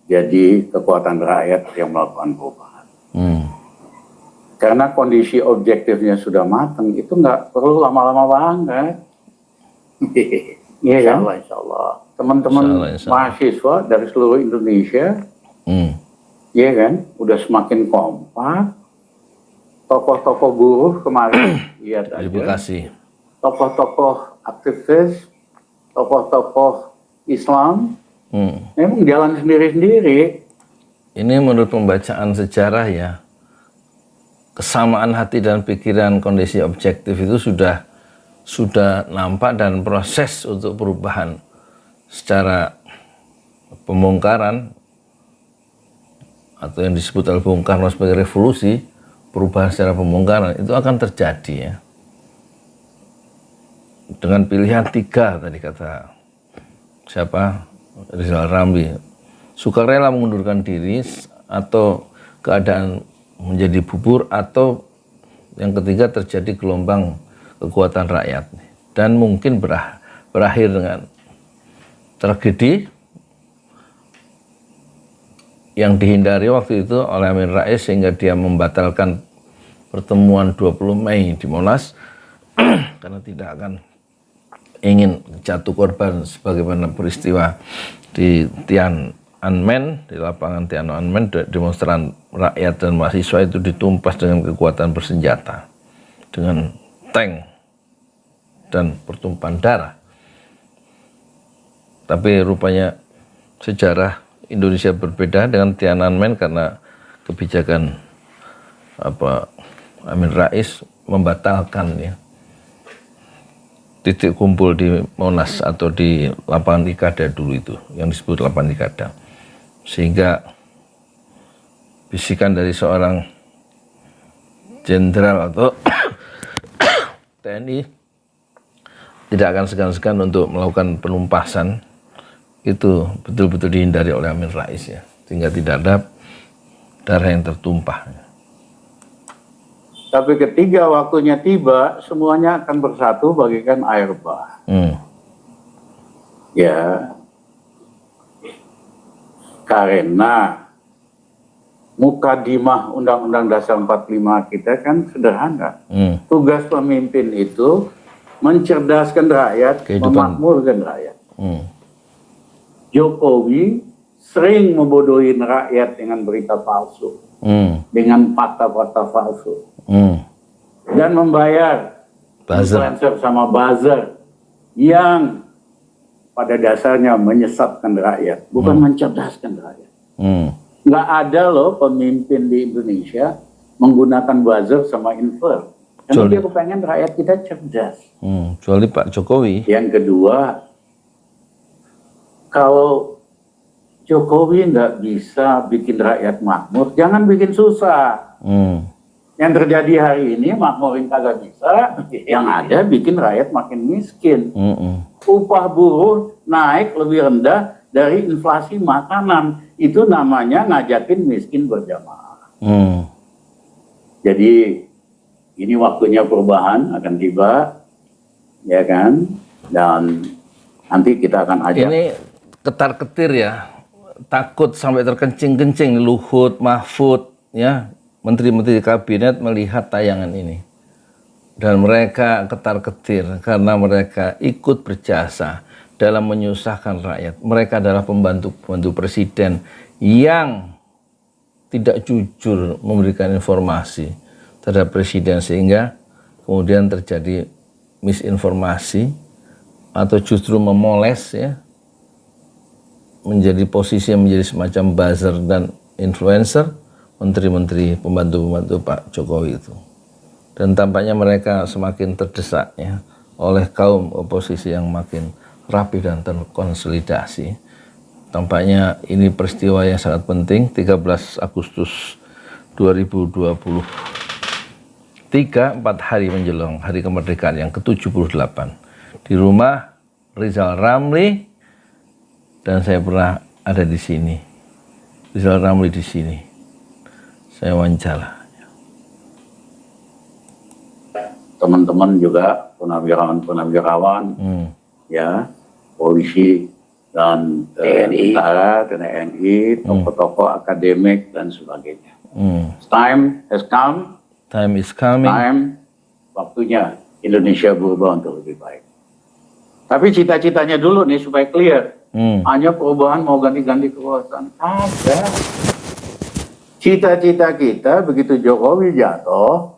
jadi kekuatan rakyat yang melakukan perubahan. Karena kondisi objektifnya sudah matang, itu nggak perlu lama-lama banget. Iya kan? Insya Allah. Teman-teman mahasiswa dari seluruh Indonesia, iya kan, udah semakin kompak. Tokoh-tokoh buruh kemarin, lihat aja. Tokoh-tokoh aktivis, tokoh-tokoh Islam, memang jalan sendiri-sendiri. Ini menurut pembacaan sejarah ya, kesamaan hati dan pikiran kondisi objektif itu sudah nampak, dan proses untuk perubahan secara pembongkaran atau yang disebut oleh Bung Karno sebagai revolusi, perubahan secara pembongkaran itu akan terjadi ya. Dengan pilihan 3 tadi kata siapa? Rizal Ramli, sukarela mengundurkan diri, atau keadaan menjadi bubur, atau yang ketiga terjadi gelombang kekuatan rakyat, dan mungkin berakhir dengan tragedi yang dihindari waktu itu oleh Amin Rais, sehingga dia membatalkan pertemuan 20 Mei di Monas karena tidak akan ingin jatuh korban sebagaimana peristiwa di Tiananmen, di lapangan Tiananmen, demonstran rakyat dan mahasiswa itu ditumpas dengan kekuatan bersenjata, dengan tank dan pertumpahan darah. Tapi rupanya sejarah Indonesia berbeda dengan Tiananmen karena kebijakan Amin Rais membatalkan ya titik kumpul di Monas atau di lapangan Ikada dulu itu, yang disebut lapangan Ikada. Sehingga bisikan dari seorang jenderal atau TNI tidak akan segan-segan untuk melakukan penumpasan, itu betul-betul dihindari oleh Amin Rais ya, sehingga tidak ada darah yang tertumpah. Tapi ketika waktunya tiba, semuanya akan bersatu bagaikan air bah. Ya, karena mukadimah Undang-Undang Dasar 45 kita kan sederhana. Tugas pemimpin itu mencerdaskan rakyat, memakmurkan rakyat. Jokowi sering membodohin rakyat dengan berita palsu, dengan fakta-fakta palsu, dan membayar influencer sama buzzer yang pada dasarnya menyesatkan rakyat, bukan mencerdaskan rakyat. Nggak ada loh pemimpin di Indonesia menggunakan buzzer sama influencer. Karena dia kepengen rakyat kita cerdas. Kecuali Pak Jokowi. Yang kedua, kalau Jokowi nggak bisa bikin rakyat makmur, jangan bikin susah. Yang terjadi hari ini makmurin kagak bisa, yang ada bikin rakyat makin miskin. Upah buruh naik lebih rendah dari inflasi makanan. Itu namanya ngajakin miskin berjamaah. Jadi ini waktunya perubahan akan tiba, ya kan? Dan nanti kita akan ajak. Ini ketar-ketir ya, takut sampai terkencing-kencing Luhut, Mahfud, ya, menteri-menteri kabinet melihat tayangan ini. Dan mereka ketar-ketir karena mereka ikut berjasa dalam menyusahkan rakyat. Mereka adalah pembantu-pembantu presiden yang tidak jujur memberikan informasi terhadap presiden, sehingga kemudian terjadi misinformasi atau justru memoles, ya, menjadi posisi yang menjadi semacam buzzer dan influencer menteri-menteri pembantu-pembantu Pak Jokowi itu. Dan tampaknya mereka semakin terdesak, ya, oleh kaum oposisi yang makin rapi dan terkonsolidasi. Tampaknya ini peristiwa yang sangat penting. 13 Agustus 2023, 4 hari menjelang hari kemerdekaan yang ke-78, di rumah Rizal Ramli, dan saya pernah ada di sini. Rizal Ramli di sini. Saya wawancara. Teman-teman juga purnawirawan, ya, polisi dan tentara, TNI, tokoh-tokoh akademik dan sebagainya. Time has come. Time is coming. Waktunya Indonesia berubah untuk lebih baik. Tapi cita-citanya dulu nih supaya clear. Hanya perubahan mau ganti-ganti kekuasaan. Ada. Cita-cita kita begitu Jokowi jatuh,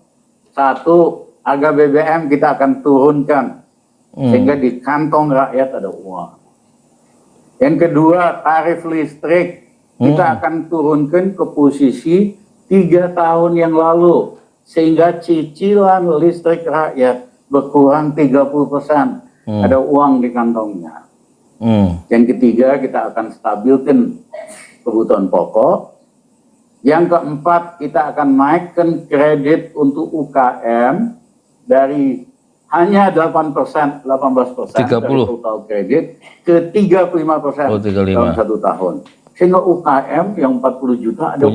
satu, harga BBM kita akan turunkan sehingga di kantong rakyat ada uang. Yang kedua, tarif listrik kita akan turunkan ke posisi 3 tahun yang lalu, sehingga cicilan listrik rakyat berkurang 30%. Ada uang di kantongnya. Yang ketiga, kita akan stabilkan kebutuhan pokok. Yang keempat, kita akan naikkan kredit untuk UKM dari hanya 18% dari total kredit ke 35% dalam 1 tahun. Sehingga UKM yang 40 juta ada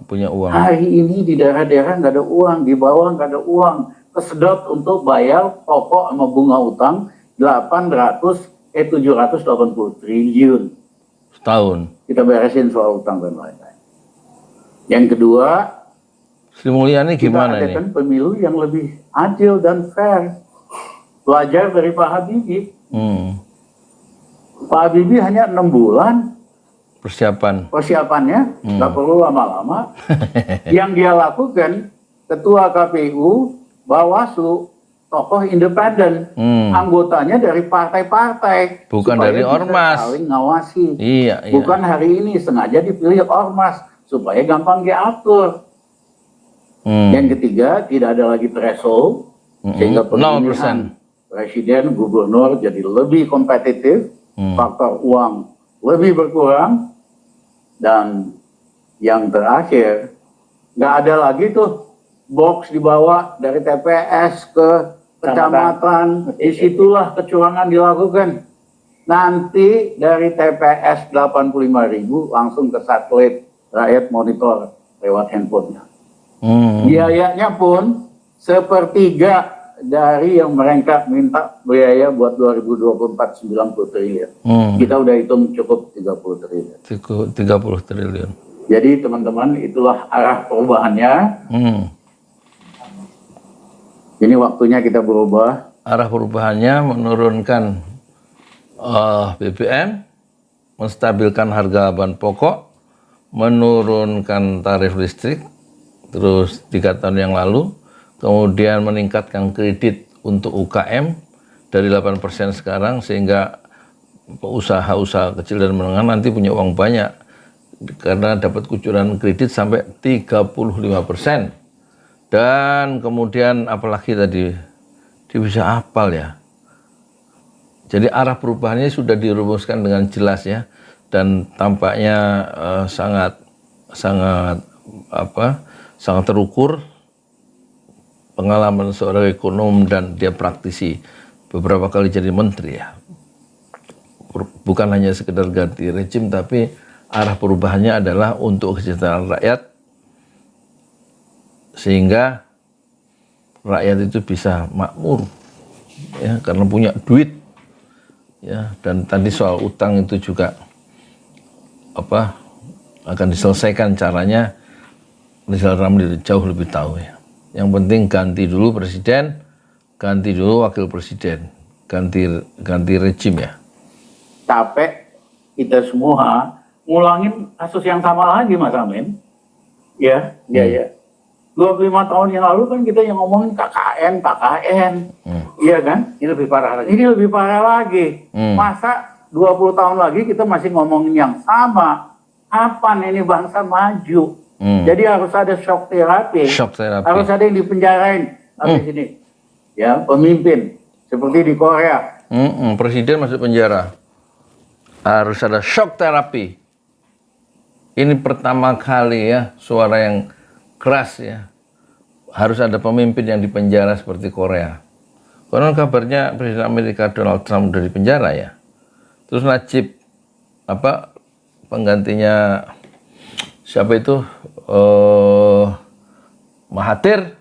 punya uang. Hari ini di daerah-daerah nggak ada uang, di bawah nggak ada uang. Kesedot untuk bayar pokok sama bunga utang 780 triliun. Setahun. Kita beresin soal utang dan lain-lain. Yang kedua, Sri Mulyani gimana kita adakan pemilu yang lebih adil dan fair. Belajar dari Pak Habibie. Pak Habibie hanya 6 bulan persiapannya, nggak perlu lama-lama. Yang dia lakukan, Ketua KPU, Bawaslu, tokoh independen, anggotanya dari partai-partai, bukan dari ormas, saling ngawasi. Iya. Bukan hari ini sengaja dipilih ormas supaya gampang diatur. Yang ketiga, tidak ada lagi threshold, sehingga pemilihan presiden, gubernur jadi lebih kompetitif, faktor uang lebih berkurang, dan yang terakhir, nggak ada lagi tuh box dibawa dari TPS ke kecamatan, disitulah kecurangan dilakukan. Nanti dari TPS 85.000 langsung ke satelit, rakyat monitor lewat handphonenya. Biayanya pun 1/3 dari yang mereka minta biaya buat 2024 90 triliun. Kita udah hitung cukup 30 triliun. 30 triliun. Jadi teman-teman, itulah arah perubahannya. Ini waktunya kita berubah. arah perubahannya menurunkan BBM, menstabilkan harga bahan pokok, menurunkan tarif listrik, terus 3 tahun yang lalu, kemudian meningkatkan kredit untuk UKM dari 8% sekarang, sehingga usaha-usaha kecil dan menengah nanti punya uang banyak karena dapat kucuran kredit sampai 35%. Dan kemudian apalagi tadi, dia bisa hafal ya. Jadi arah perubahannya sudah dirumuskan dengan jelas ya, dan tampaknya sangat terukur. Pengalaman seorang ekonom dan dia praktisi beberapa kali jadi menteri ya. Bukan hanya sekedar ganti rejim, tapi arah perubahannya adalah untuk kesejahteraan rakyat, sehingga rakyat itu bisa makmur ya, karena punya duit ya. Dan tadi soal utang itu juga akan diselesaikan caranya. Rizal Ramli jauh lebih tahu ya. Yang penting ganti dulu presiden, ganti dulu wakil presiden, ganti rejim ya. Capek kita semua ngulangin kasus yang sama lagi, Mas Amin. Ya. 25 tahun yang lalu kan kita yang ngomongin KKN. Iya kan? Ini lebih parah lagi. Ini lebih parah lagi. Masa 20 tahun lagi kita masih ngomongin yang sama? Kapan ini bangsa maju? Jadi harus ada shock therapy. Harus ada yang dipenjarain habis ini. Ya, pemimpin seperti di Korea. Presiden masuk penjara. Harus ada shock therapy. Ini pertama kali ya suara yang keras ya. Harus ada pemimpin yang dipenjara seperti Korea. Konon kabarnya Presiden Amerika Donald Trump udah dipenjara ya. Terus Najib penggantinya siapa itu? Mahathir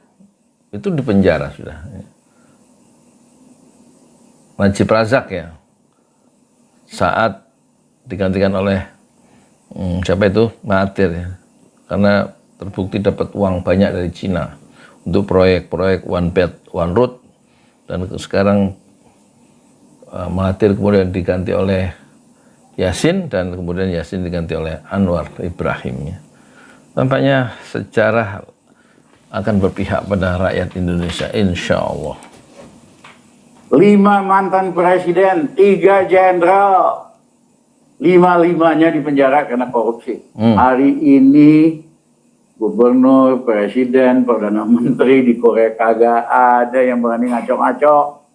itu dipenjara sudah. Najib Razak ya. Saat digantikan oleh siapa itu? Mahathir ya. Karena terbukti dapat uang banyak dari Cina untuk proyek-proyek One Belt One Road, dan sekarang Mahathir kemudian diganti oleh Yasin, dan kemudian Yasin diganti oleh Anwar Ibrahim ya. Tampaknya sejarah akan berpihak pada rakyat Indonesia, insya Allah. 5 mantan presiden, 3 jenderal, 5-5-nya dipenjara karena korupsi. Hari ini gubernur, presiden, perdana menteri di Korea kagak ada yang berani ngaco-ngaco.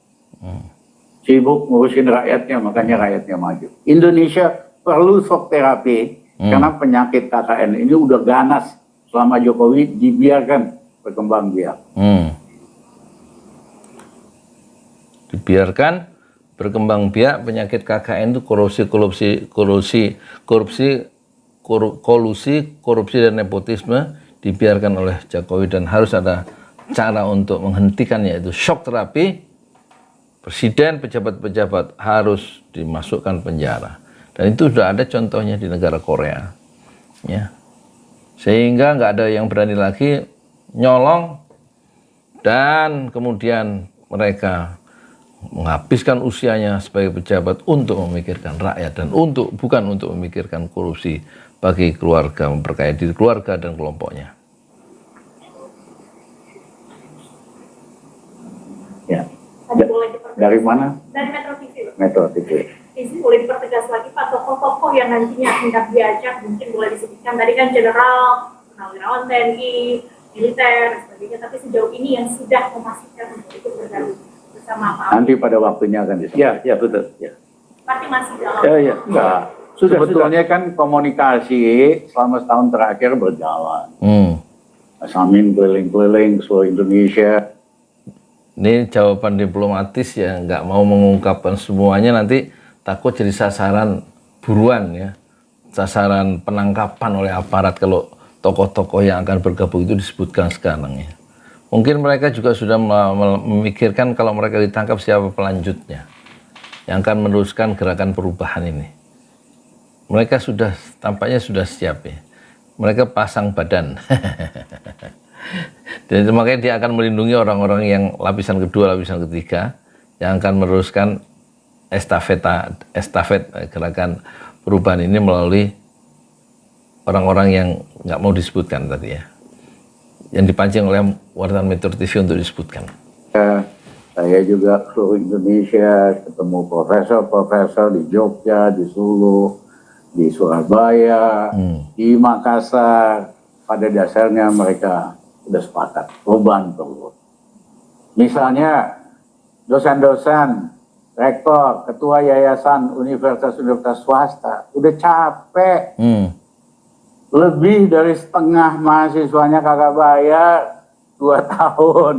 Sibuk ngurusin rakyatnya, makanya rakyatnya maju. Indonesia perlu shock terapi karena penyakit KKN ini udah ganas. Selama Jokowi dibiarkan berkembang biak. Dibiarkan berkembang biak penyakit KKN itu korupsi dan nepotisme dibiarkan oleh Jokowi, dan harus ada cara untuk menghentikannya, yaitu shock terapi. Presiden, pejabat-pejabat harus dimasukkan penjara, dan itu sudah ada contohnya di negara Korea ya. Sehingga nggak ada yang berani lagi nyolong, dan kemudian mereka menghabiskan usianya sebagai pejabat untuk memikirkan rakyat, dan bukan untuk memikirkan korupsi bagi keluarga, memperkaya diri keluarga dan kelompoknya. Ya. Dari mana? Dari Metro TV. Metro TV. Izin boleh dipertegas lagi Pak, tokoh-tokoh yang nantinya hendak diajak, mungkin boleh disebutkan. Tadi kan Jenderal, Purnawirawan TNI, militer, dan sebagainya. Tapi sejauh ini yang sudah memastikan untuk ikut bergabung bersama Pak. Nanti pada waktunya akan disampaikan. Ya betul. Ya. Pasti masih dalam. Ya. Enggak. Sebetulnya kan komunikasi selama setahun terakhir berjalan. Mas Amin keliling-keliling ke seluruh Indonesia. Ini jawaban diplomatis ya, nggak mau mengungkapkan semuanya, nanti takut jadi sasaran buruan ya, sasaran penangkapan oleh aparat kalau tokoh-tokoh yang akan bergabung itu disebutkan sekarang ya. Mungkin mereka juga sudah memikirkan kalau mereka ditangkap siapa pelanjutnya yang akan meneruskan gerakan perubahan ini. Mereka tampaknya sudah siap ya. Mereka pasang badan. Dan makanya dia akan melindungi orang-orang yang lapisan kedua, lapisan ketiga, yang akan meneruskan estafet gerakan perubahan ini melalui orang-orang yang nggak mau disebutkan tadi ya, yang dipancing oleh wartawan Metro TV untuk disebutkan. Saya juga seluruh Indonesia ketemu profesor-profesor di Jogja, di Solo, di Surabaya, di Makassar. Pada dasarnya mereka sudah sepakat perubahan perlu. Misalnya dosen-dosen, rektor, ketua yayasan universitas swasta udah capek. Lebih dari setengah mahasiswanya kagak bayar 2 tahun.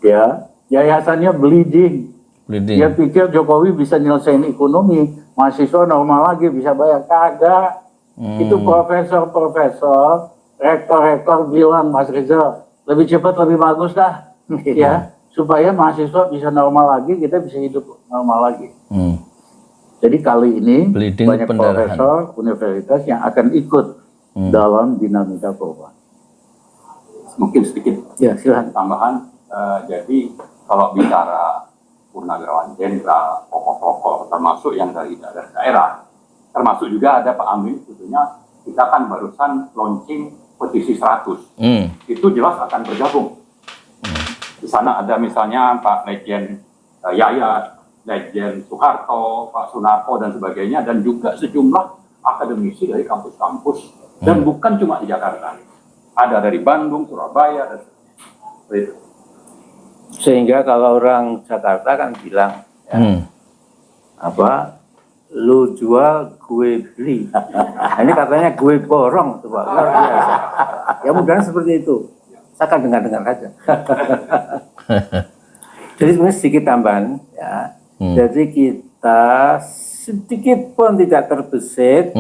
Ya, yayasannya bleeding. Dia pikir Jokowi bisa nyelesain ekonomi, mahasiswa normal lagi bisa bayar, kagak. Itu profesor-profesor, rektor-rektor bilang, Mas Rizal, lebih cepat lebih bagus dah, ya, supaya mahasiswa bisa normal lagi, kita bisa hidup normal lagi. Jadi kali ini bleeding banyak pendarahan. profesor universitas yang akan ikut dalam dinamika perubahan. Mungkin sedikit Ya, silahkan. tambahan. Jadi kalau bicara Purnawirawan Jenderal, tokoh-tokoh termasuk yang dari daerah, termasuk juga ada Pak Amin, tentunya kita kan barusan launching petisi 100. Itu jelas akan bergabung. Di sana ada misalnya Pak Lejen Yayat, Lejen Soeharto, Pak Sunarko dan sebagainya, dan juga sejumlah akademisi dari kampus-kampus, dan bukan cuma di Jakarta, ada dari Bandung, Surabaya, dan sebagainya. Sehingga kalau orang Jakarta kan bilang, ya, lu jual gue beli. Nah, ini katanya gue borong, coba luar biasa. Ya mudah-mudahan seperti itu. Saya akan dengar-dengar saja. Jadi sebenarnya sedikit tambahan, ya. Jadi kita sedikit pun tidak terbesit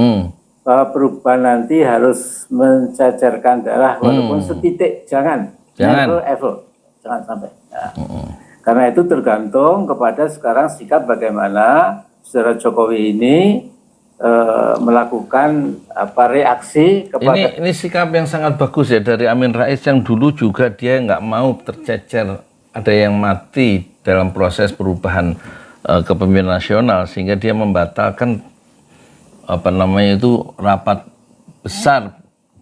bahwa perubahan nanti harus mencacarkan darah, walaupun setitik, jangan. Ever. Jangan sampai. Ya. Karena itu tergantung kepada sekarang sikap bagaimana saudara Jokowi ini melakukan reaksi kepada. Ini sikap yang sangat bagus ya dari Amin Rais, yang dulu juga dia nggak mau tercecer ada yang mati dalam proses perubahan kepemimpinan nasional, sehingga dia membatalkan rapat besar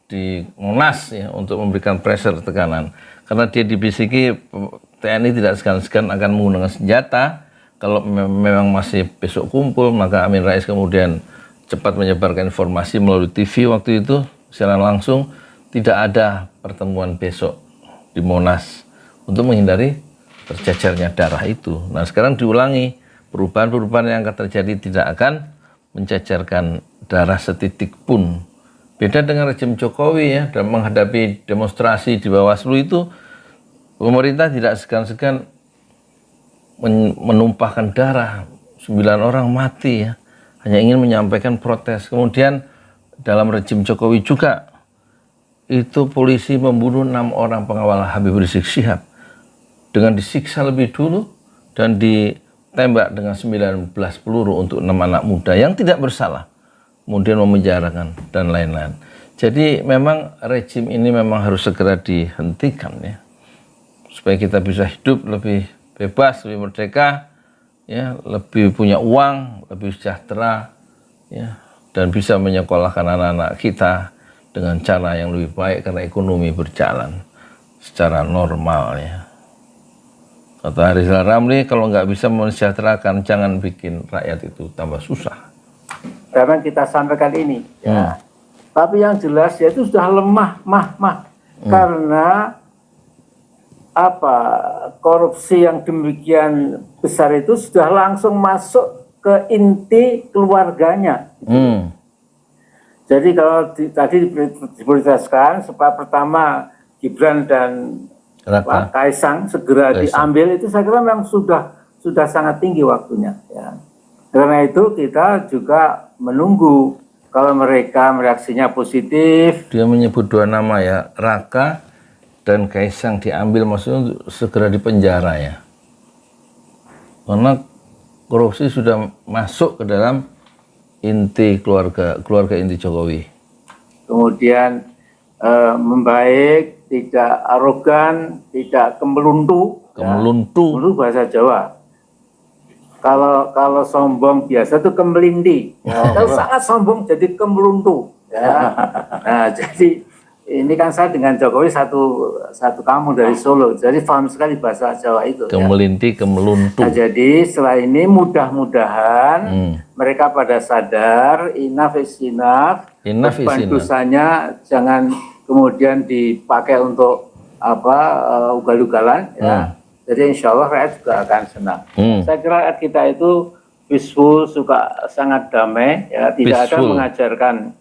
di Monas ya, untuk memberikan pressure tekanan, karena dia dibisiki TNI tidak segan-segan akan menggunakan senjata kalau memang masih besok kumpul. Maka Amin Rais kemudian cepat menyebarkan informasi melalui TV waktu itu secara langsung, tidak ada pertemuan besok di Monas untuk menghindari tercecernya darah itu. Nah sekarang diulangi, perubahan-perubahan yang akan terjadi tidak akan mencecerkan darah setitik pun. Beda dengan rejim Jokowi ya, dalam menghadapi demonstrasi di Bawaslu itu, pemerintah tidak segan-segan menumpahkan darah, 9 orang mati ya, hanya ingin menyampaikan protes. Kemudian dalam rejim Jokowi juga, itu polisi membunuh 6 orang pengawal Habib Rizik Syihab dengan disiksa lebih dulu dan ditembak dengan 19 peluru untuk 6 anak muda yang tidak bersalah, kemudian memenjarakan dan lain-lain. Jadi memang rejim ini memang harus segera dihentikan ya, supaya kita bisa hidup lebih bebas, lebih merdeka ya, lebih punya uang, lebih sejahtera ya, dan bisa menyekolahkan anak-anak kita dengan cara yang lebih baik karena ekonomi berjalan secara normal ya. Kata Rizal Ramli, kalau nggak bisa mensejahterakan, jangan bikin rakyat itu tambah susah. Karena kita sampaikan ini, ya. Tapi yang jelas ya itu sudah lemah, karena korupsi yang demikian besar itu sudah langsung masuk ke inti keluarganya. Jadi kalau tadi diprioritaskan supaya pertama Gibran dan Pak Kaisang segera diambil, itu saya kira memang sudah sangat tinggi waktunya ya. Karena itu kita juga menunggu kalau mereka reaksinya positif. Dia menyebut 2 nama ya, Raka dan Kaisang diambil, maksudnya segera dipenjara ya. Karena korupsi sudah masuk ke dalam inti keluarga inti Jokowi. Kemudian membaik, tidak arogan, tidak kemeluntu Kemeluntu. Dulu bahasa Jawa. Kalau sombong biasa tuh kemelindi. Kalau sangat sombong jadi kemeluntu. Ya. Nah, jadi ini kan saya dengan Jokowi satu kampung dari Solo, jadi paham sekali bahasa Jawa itu. Kemelinti, kemeluntu. Nah, jadi setelah ini mudah-mudahan mereka pada sadar enough is enough. Dosanya jangan kemudian dipakai untuk ugal-ugalan. Ya. Jadi insya Allah rakyat juga akan senang. Saya kira rakyat kita itu peaceful, suka sangat damai, ya, tidak ada mengajarkan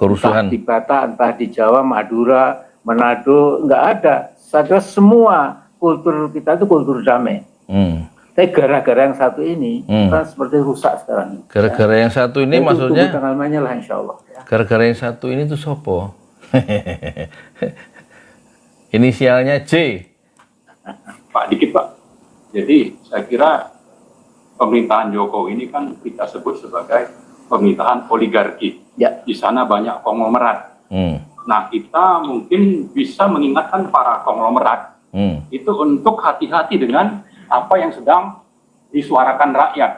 kerusuhan entah di Batak, entah di Jawa, Madura, Manado, nggak ada. Saya semua kultur kita itu kultur damai. Tapi gara-gara yang satu ini kan seperti rusak sekarang. Gara-gara yang satu ini maksudnya? Tanggal mainnya lah insya Allah. Ya. Gara-gara yang satu ini tuh sopo? Inisialnya J. Pak, dikit Pak. Jadi saya kira pemerintahan Jokowi ini kan kita sebut sebagai pemerintahan oligarki. Ya. Di sana banyak konglomerat. Nah, kita mungkin bisa mengingatkan para konglomerat itu untuk hati-hati dengan apa yang sedang disuarakan rakyat.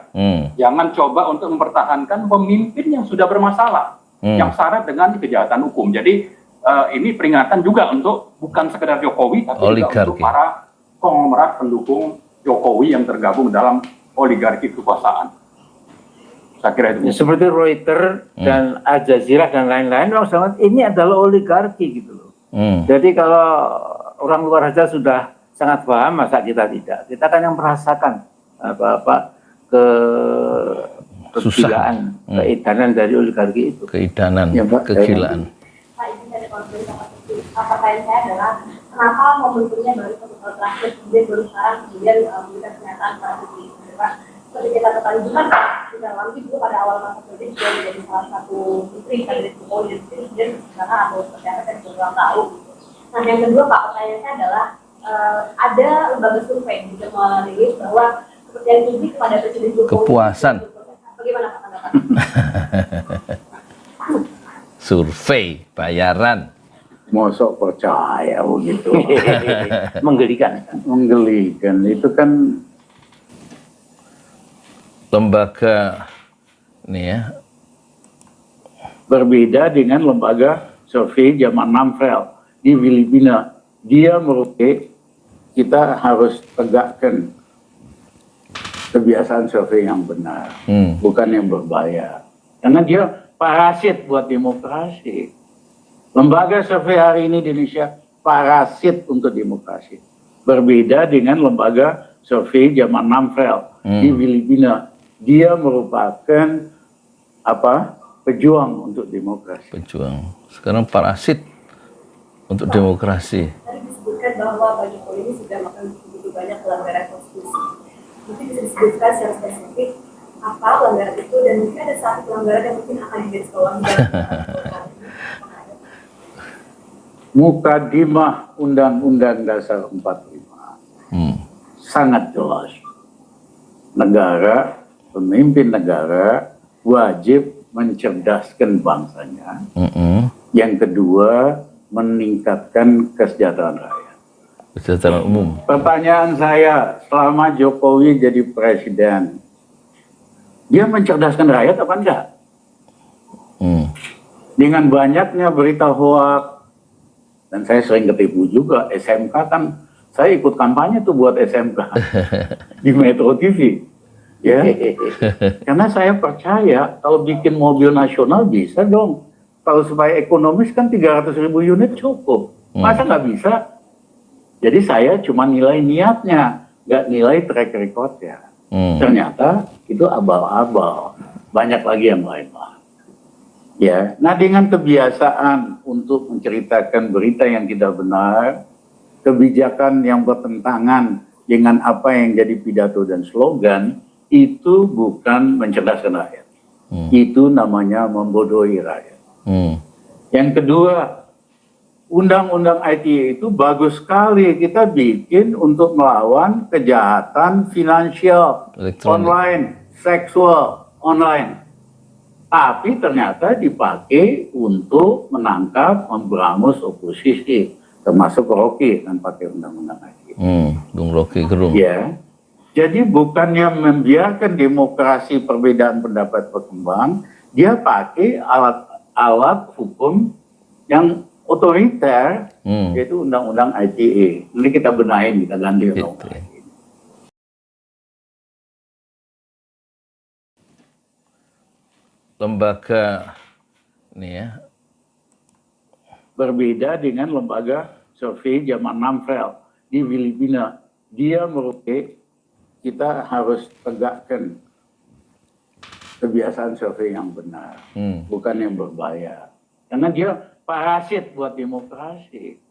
Jangan coba untuk mempertahankan pemimpin yang sudah bermasalah, yang syarat dengan kejahatan hukum. Jadi ini peringatan juga untuk bukan sekedar Jokowi, tapi juga untuk para konglomerat pendukung Jokowi yang tergabung dalam oligarki kekuasaan. Saya kira itu. Ya, seperti Reuters dan Al Jazeera dan lain-lain, ini adalah oligarki gitu loh. Jadi kalau orang luar saja sudah sangat paham, masa kita tidak? Kita kan yang merasakan kegilaan, keidanan dari oligarki itu. Keidanan, ya, kegilaan. Pak, ini ada konflik pertanyaan saya adalah kenapa momentumnya baru terakhir kemudian baru sekarang kemudian memberikan pernyataan para publik, Pak? Seperti kita ketahui juga di dalam itu pada awal masa politik juga menjadi salah satu putri kandidat Jokowi dan kemudian sekarang atau seperti apa saya juga kurang tahu. Nah, yang kedua Pak, pertanyaan saya adalah ada lembaga survei yang juga merilis bahwa kepercayaan publik kepada Presiden Jokowi kepuasan. Bagaimana Pak pendapat? Survei bayaran. Mosok percaya begitu. Menggelikan. Menggelikan. Itu kan lembaga nih ya. Berbeda dengan lembaga survei zaman Namfel di Filipina. Dia merupakan kita harus tegakkan kebiasaan survei yang benar, bukan yang berbahaya. Karena dia parasit buat demokrasi. Lembaga survei hari ini di Indonesia parasit untuk demokrasi. Berbeda dengan lembaga survei zaman Namfel di Filipina. Dia merupakan pejuang untuk demokrasi. Pejuang. Sekarang parasit untuk demokrasi. Tadi disebutkan bahwa Pak Jokowi ini sudah melakukan begitu banyak pelanggaran konstitusi. Mungkin bisa disebutkan secara spesifik apa pelanggaran itu dan mungkin ada satu pelanggaran yang mungkin akan digarisbawahi. Mukadimah Undang-Undang Dasar 45 sangat jelas. Negara, pemimpin negara wajib mencerdaskan bangsanya. Yang kedua, meningkatkan kesejahteraan rakyat. Kesejahteraan umum. Pertanyaan saya, selama Jokowi jadi presiden, dia mencerdaskan rakyat apa enggak? Dengan banyaknya berita hoak, dan saya sering ketipu juga, SMK kan, saya ikut kampanye tuh buat SMK di Metro TV. Ya, karena saya percaya kalau bikin mobil nasional bisa dong. Kalau supaya ekonomis kan 300.000 unit cukup. Masa nggak bisa? Jadi saya cuma nilai niatnya, nggak nilai track recordnya. Ternyata itu abal-abal. Banyak lagi yang lain lah. Ya, nah dengan kebiasaan untuk menceritakan berita yang tidak benar, kebijakan yang bertentangan dengan apa yang jadi pidato dan slogan, itu bukan mencerdaskan rakyat. Itu namanya membodohi rakyat. Yang kedua, undang-undang ITE itu bagus sekali kita bikin untuk melawan kejahatan finansial, online, seksual, online. Tapi ternyata dipakai untuk menangkap, memberangus oposisi, termasuk Rocky dan pakai undang-undang ITE. Bung Rocky Gerung. Ya. Jadi bukannya membiarkan demokrasi perbedaan pendapat berkembang, dia pakai alat-alat hukum yang otoriter, yaitu Undang-Undang ITE. Nanti kita benahin, kita ganti undang-undang ITE. Lembaga ini ya, berbeda dengan lembaga survei zaman Namfel di Filipina. Dia merupakan, kita harus tegakkan kebiasaan survei yang benar, bukan yang berbahaya. Karena dia parasit buat demokrasi.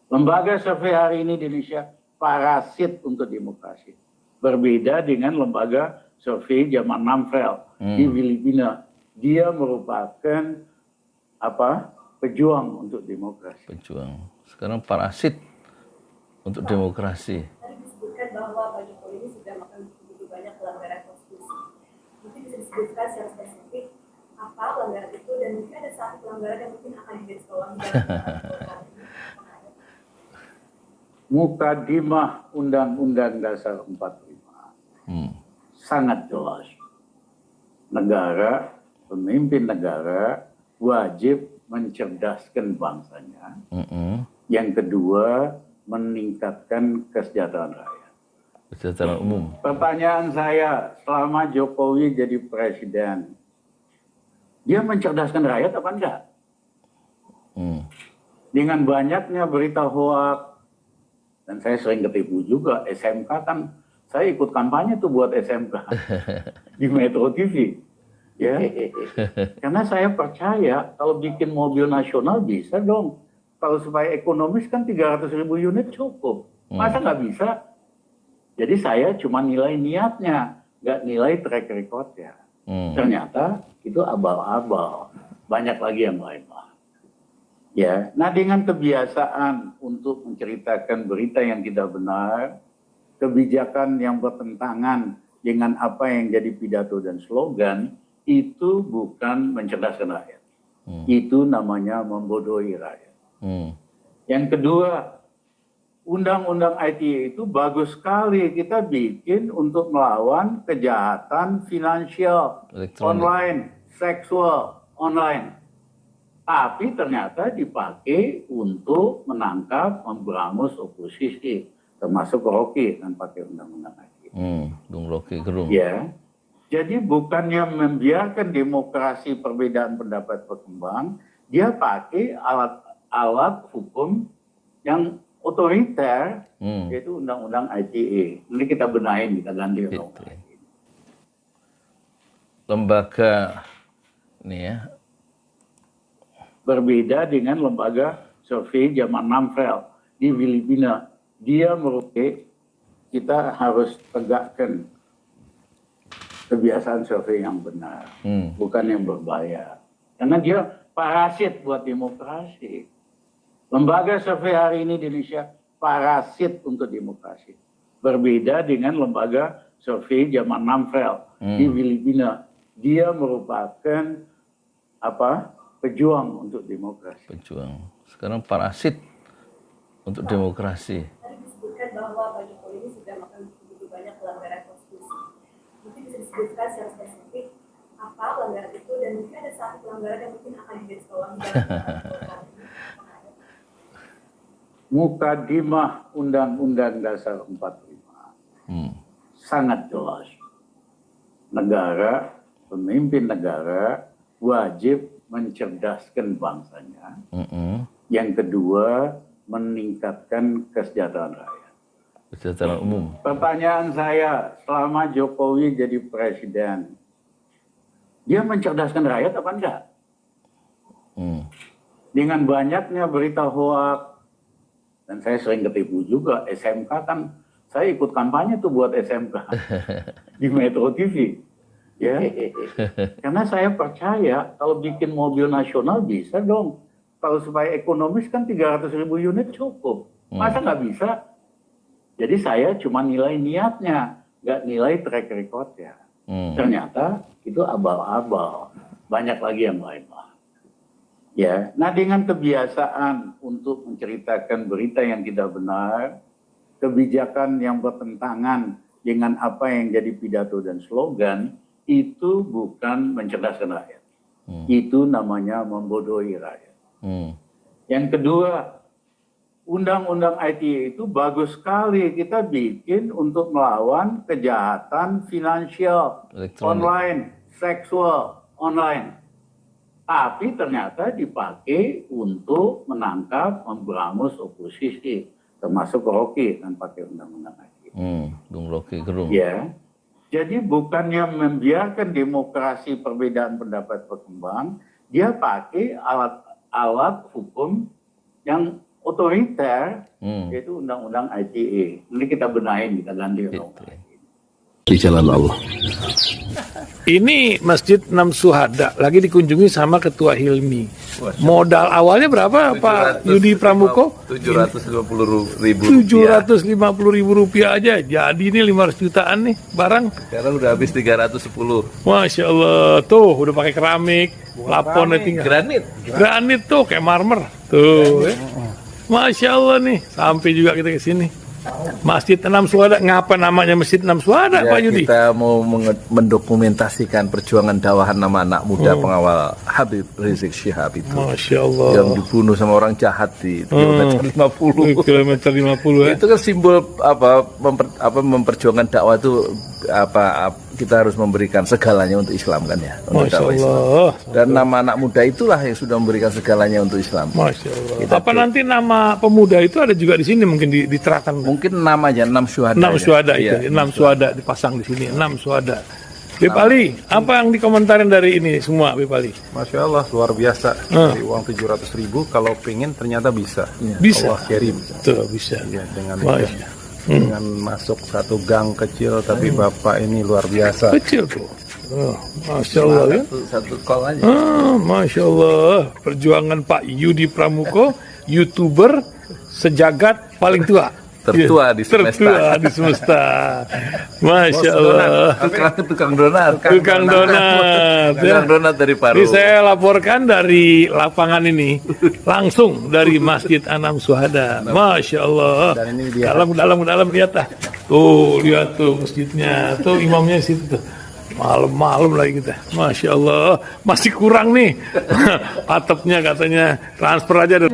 Lembaga survei hari ini di Indonesia parasit untuk demokrasi. Berbeda dengan lembaga survei zaman Namfel di Filipina. Dia merupakan pejuang untuk demokrasi. pejuang. Sekarang parasit untuk demokrasi. Tadi disebutkan bahwa Pak Jokowi ini sudah melakukan begitu banyak pelanggaran konstitusi. Mungkin bisa disebutkan secara spesifik apa pelanggaran itu dan mungkin ada satu pelanggaran yang mungkin akan digarisbawahi dalam Mukadimah Undang-Undang Dasar 45 sangat jelas. Negara, pemimpin negara wajib mencerdaskan bangsanya. Yang kedua, meningkatkan kesejahteraan rakyat. Kesejahteraan umum. Pertanyaan saya, selama Jokowi jadi presiden, dia mencerdaskan rakyat apa enggak? Dengan banyaknya berita hoak, dan saya sering ketipu juga, SMK kan, saya ikut kampanye tuh buat SMK di Metro TV. Ya, karena saya percaya kalau bikin mobil nasional bisa dong. Kalau supaya ekonomis kan 300.000 unit cukup. Masa nggak bisa? Jadi saya cuma nilai niatnya, nggak nilai track recordnya. Ternyata itu abal-abal. Banyak lagi yang lain lah. Ya, nah dengan kebiasaan untuk menceritakan berita yang tidak benar, kebijakan yang bertentangan dengan apa yang jadi pidato dan slogan, itu bukan mencerdaskan rakyat. Itu namanya membodohi rakyat. Yang kedua, Undang-Undang ITE itu bagus sekali kita bikin untuk melawan kejahatan finansial, online, seksual, online. Tapi ternyata dipakai untuk menangkap, memberangus oposisi, termasuk Rocky dan pakai Undang-Undang ITE. Bung Rocky Gerung. Ya. Jadi bukannya membiarkan demokrasi perbedaan pendapat berkembang, dia pakai alat hukum yang otoriter, yaitu Undang-Undang ITE. Nanti kita benahin, kita ganti undang-undang ITE. Lembaga ini ya, berbeda dengan lembaga survei zaman Namfel di Filipina. Dia merupakan, kita harus tegakkan kebiasaan survei yang benar, bukan yang berbahaya. Karena dia parasit buat demokrasi. Lembaga survei hari ini di Indonesia parasit untuk demokrasi. Berbeda dengan lembaga survei zaman Namfel di Filipina. Dia merupakan pejuang untuk demokrasi. pejuang. Sekarang parasit untuk demokrasi. Tadi disebutkan bahwa Pak Jokowi ini sudah melakukan begitu banyak pelanggaran konstitusi. Mungkin bisa disebutkan secara spesifik apa pelanggaran itu dan mungkin ada satu pelanggaran yang mungkin akan digarisbawahi dalam Mukadimah Undang-Undang Dasar 45 sangat jelas. Negara, pemimpin negara wajib mencerdaskan bangsanya. Yang kedua, meningkatkan kesejahteraan rakyat. Kesejahteraan umum. Pertanyaan saya, selama Jokowi jadi presiden, dia mencerdaskan rakyat apa enggak? Dengan banyaknya berita hoak, dan saya sering ketipu juga, SMK kan, saya ikut kampanye tuh buat SMK di Metro TV. Ya, karena saya percaya kalau bikin mobil nasional bisa dong. Kalau supaya ekonomis kan 300.000 unit cukup. Masa nggak bisa? Jadi saya cuma nilai niatnya, nggak nilai track recordnya. Ternyata itu abal-abal. Banyak lagi yang lain lah. Ya, nah dengan kebiasaan untuk menceritakan berita yang tidak benar, kebijakan yang bertentangan dengan apa yang jadi pidato dan slogan, itu bukan mencerdaskan rakyat. Itu namanya membodohi rakyat. Yang kedua, undang-undang ITE itu bagus sekali kita bikin untuk melawan kejahatan finansial, online, seksual, online. Tapi ternyata dipakai untuk menangkap, memberangus oposisi, termasuk Rocky kan pakai undang-undang ITE. Bung Rocky Gerung. Ya, jadi bukannya membiarkan demokrasi perbedaan pendapat berkembang, dia pakai alat hukum yang otoriter, yaitu undang-undang ITE. Ini kita benahin, kita ganti undang-undang ITE. Di jalan Allah. Ini Masjid Enam Syuhada lagi dikunjungi sama Ketua Hilmi. Modal awalnya berapa Pak Yudi Pramuko? 750.000 Rp750.000 aja. Jadi ini 500 jutaan nih barang. Sekarang udah habis 310. Masya Allah, tuh udah pakai keramik, laponnya tinggal. Granit tuh kayak marmer. Tuh, Masya Allah nih, sampai juga kita ke sini. Masjid Enam Syuhada, ngapa namanya Masjid Enam Syuhada, Ya, Pak Yudi? kita mau mendokumentasikan perjuangan dakwah nama anak muda pengawal Habib Rizik Syihab itu. Masya Allah. Yang dibunuh sama orang jahat di kilometer 50. Kilometer 50 ya. Itu kan simbol memperjuangkan dakwah itu kita harus memberikan segalanya untuk Islam kan ya. Untuk Masya dakwah Islam. Allah. Dan nama anak muda itulah yang sudah memberikan segalanya untuk Islam. Masya Allah. Apa nanti nama pemuda itu ada juga di sini mungkin diterapkan? Mungkin namanya 6 syuhada. 6 syuhada Iya, itu, 6 syuhada dipasang di sini, 6 syuhada. Bip Ali, apa yang dikomentarin dari ini semua, Bip Ali? Masya Allah, luar biasa. Dari uang 700.000, kalau pengen ternyata bisa. Bisa. Allah kirim. Tuh, bisa. Ya, Masya. dengan masuk satu gang kecil, tapi Bapak ini luar biasa. Kecil tuh. Oh, Masya Allah ya. Satu call aja. Masya Allah. Perjuangan Pak Yudi Pramuko, YouTuber sejagat paling tua. Tertua di semesta. Tertua di semesta. Masya Allah. Tukang donat. Tukang donat. Tukang donat dari Paru. Ini saya laporkan dari lapangan ini, langsung dari Masjid Enam Syuhada. Masya Allah. Dan ini dia. Dalam lihat ah. Tuh lihat tuh masjidnya, tuh imamnya di situ tuh. Malam-malam lagi kita. Masya Allah. Masih kurang nih. Atapnya katanya transfer aja.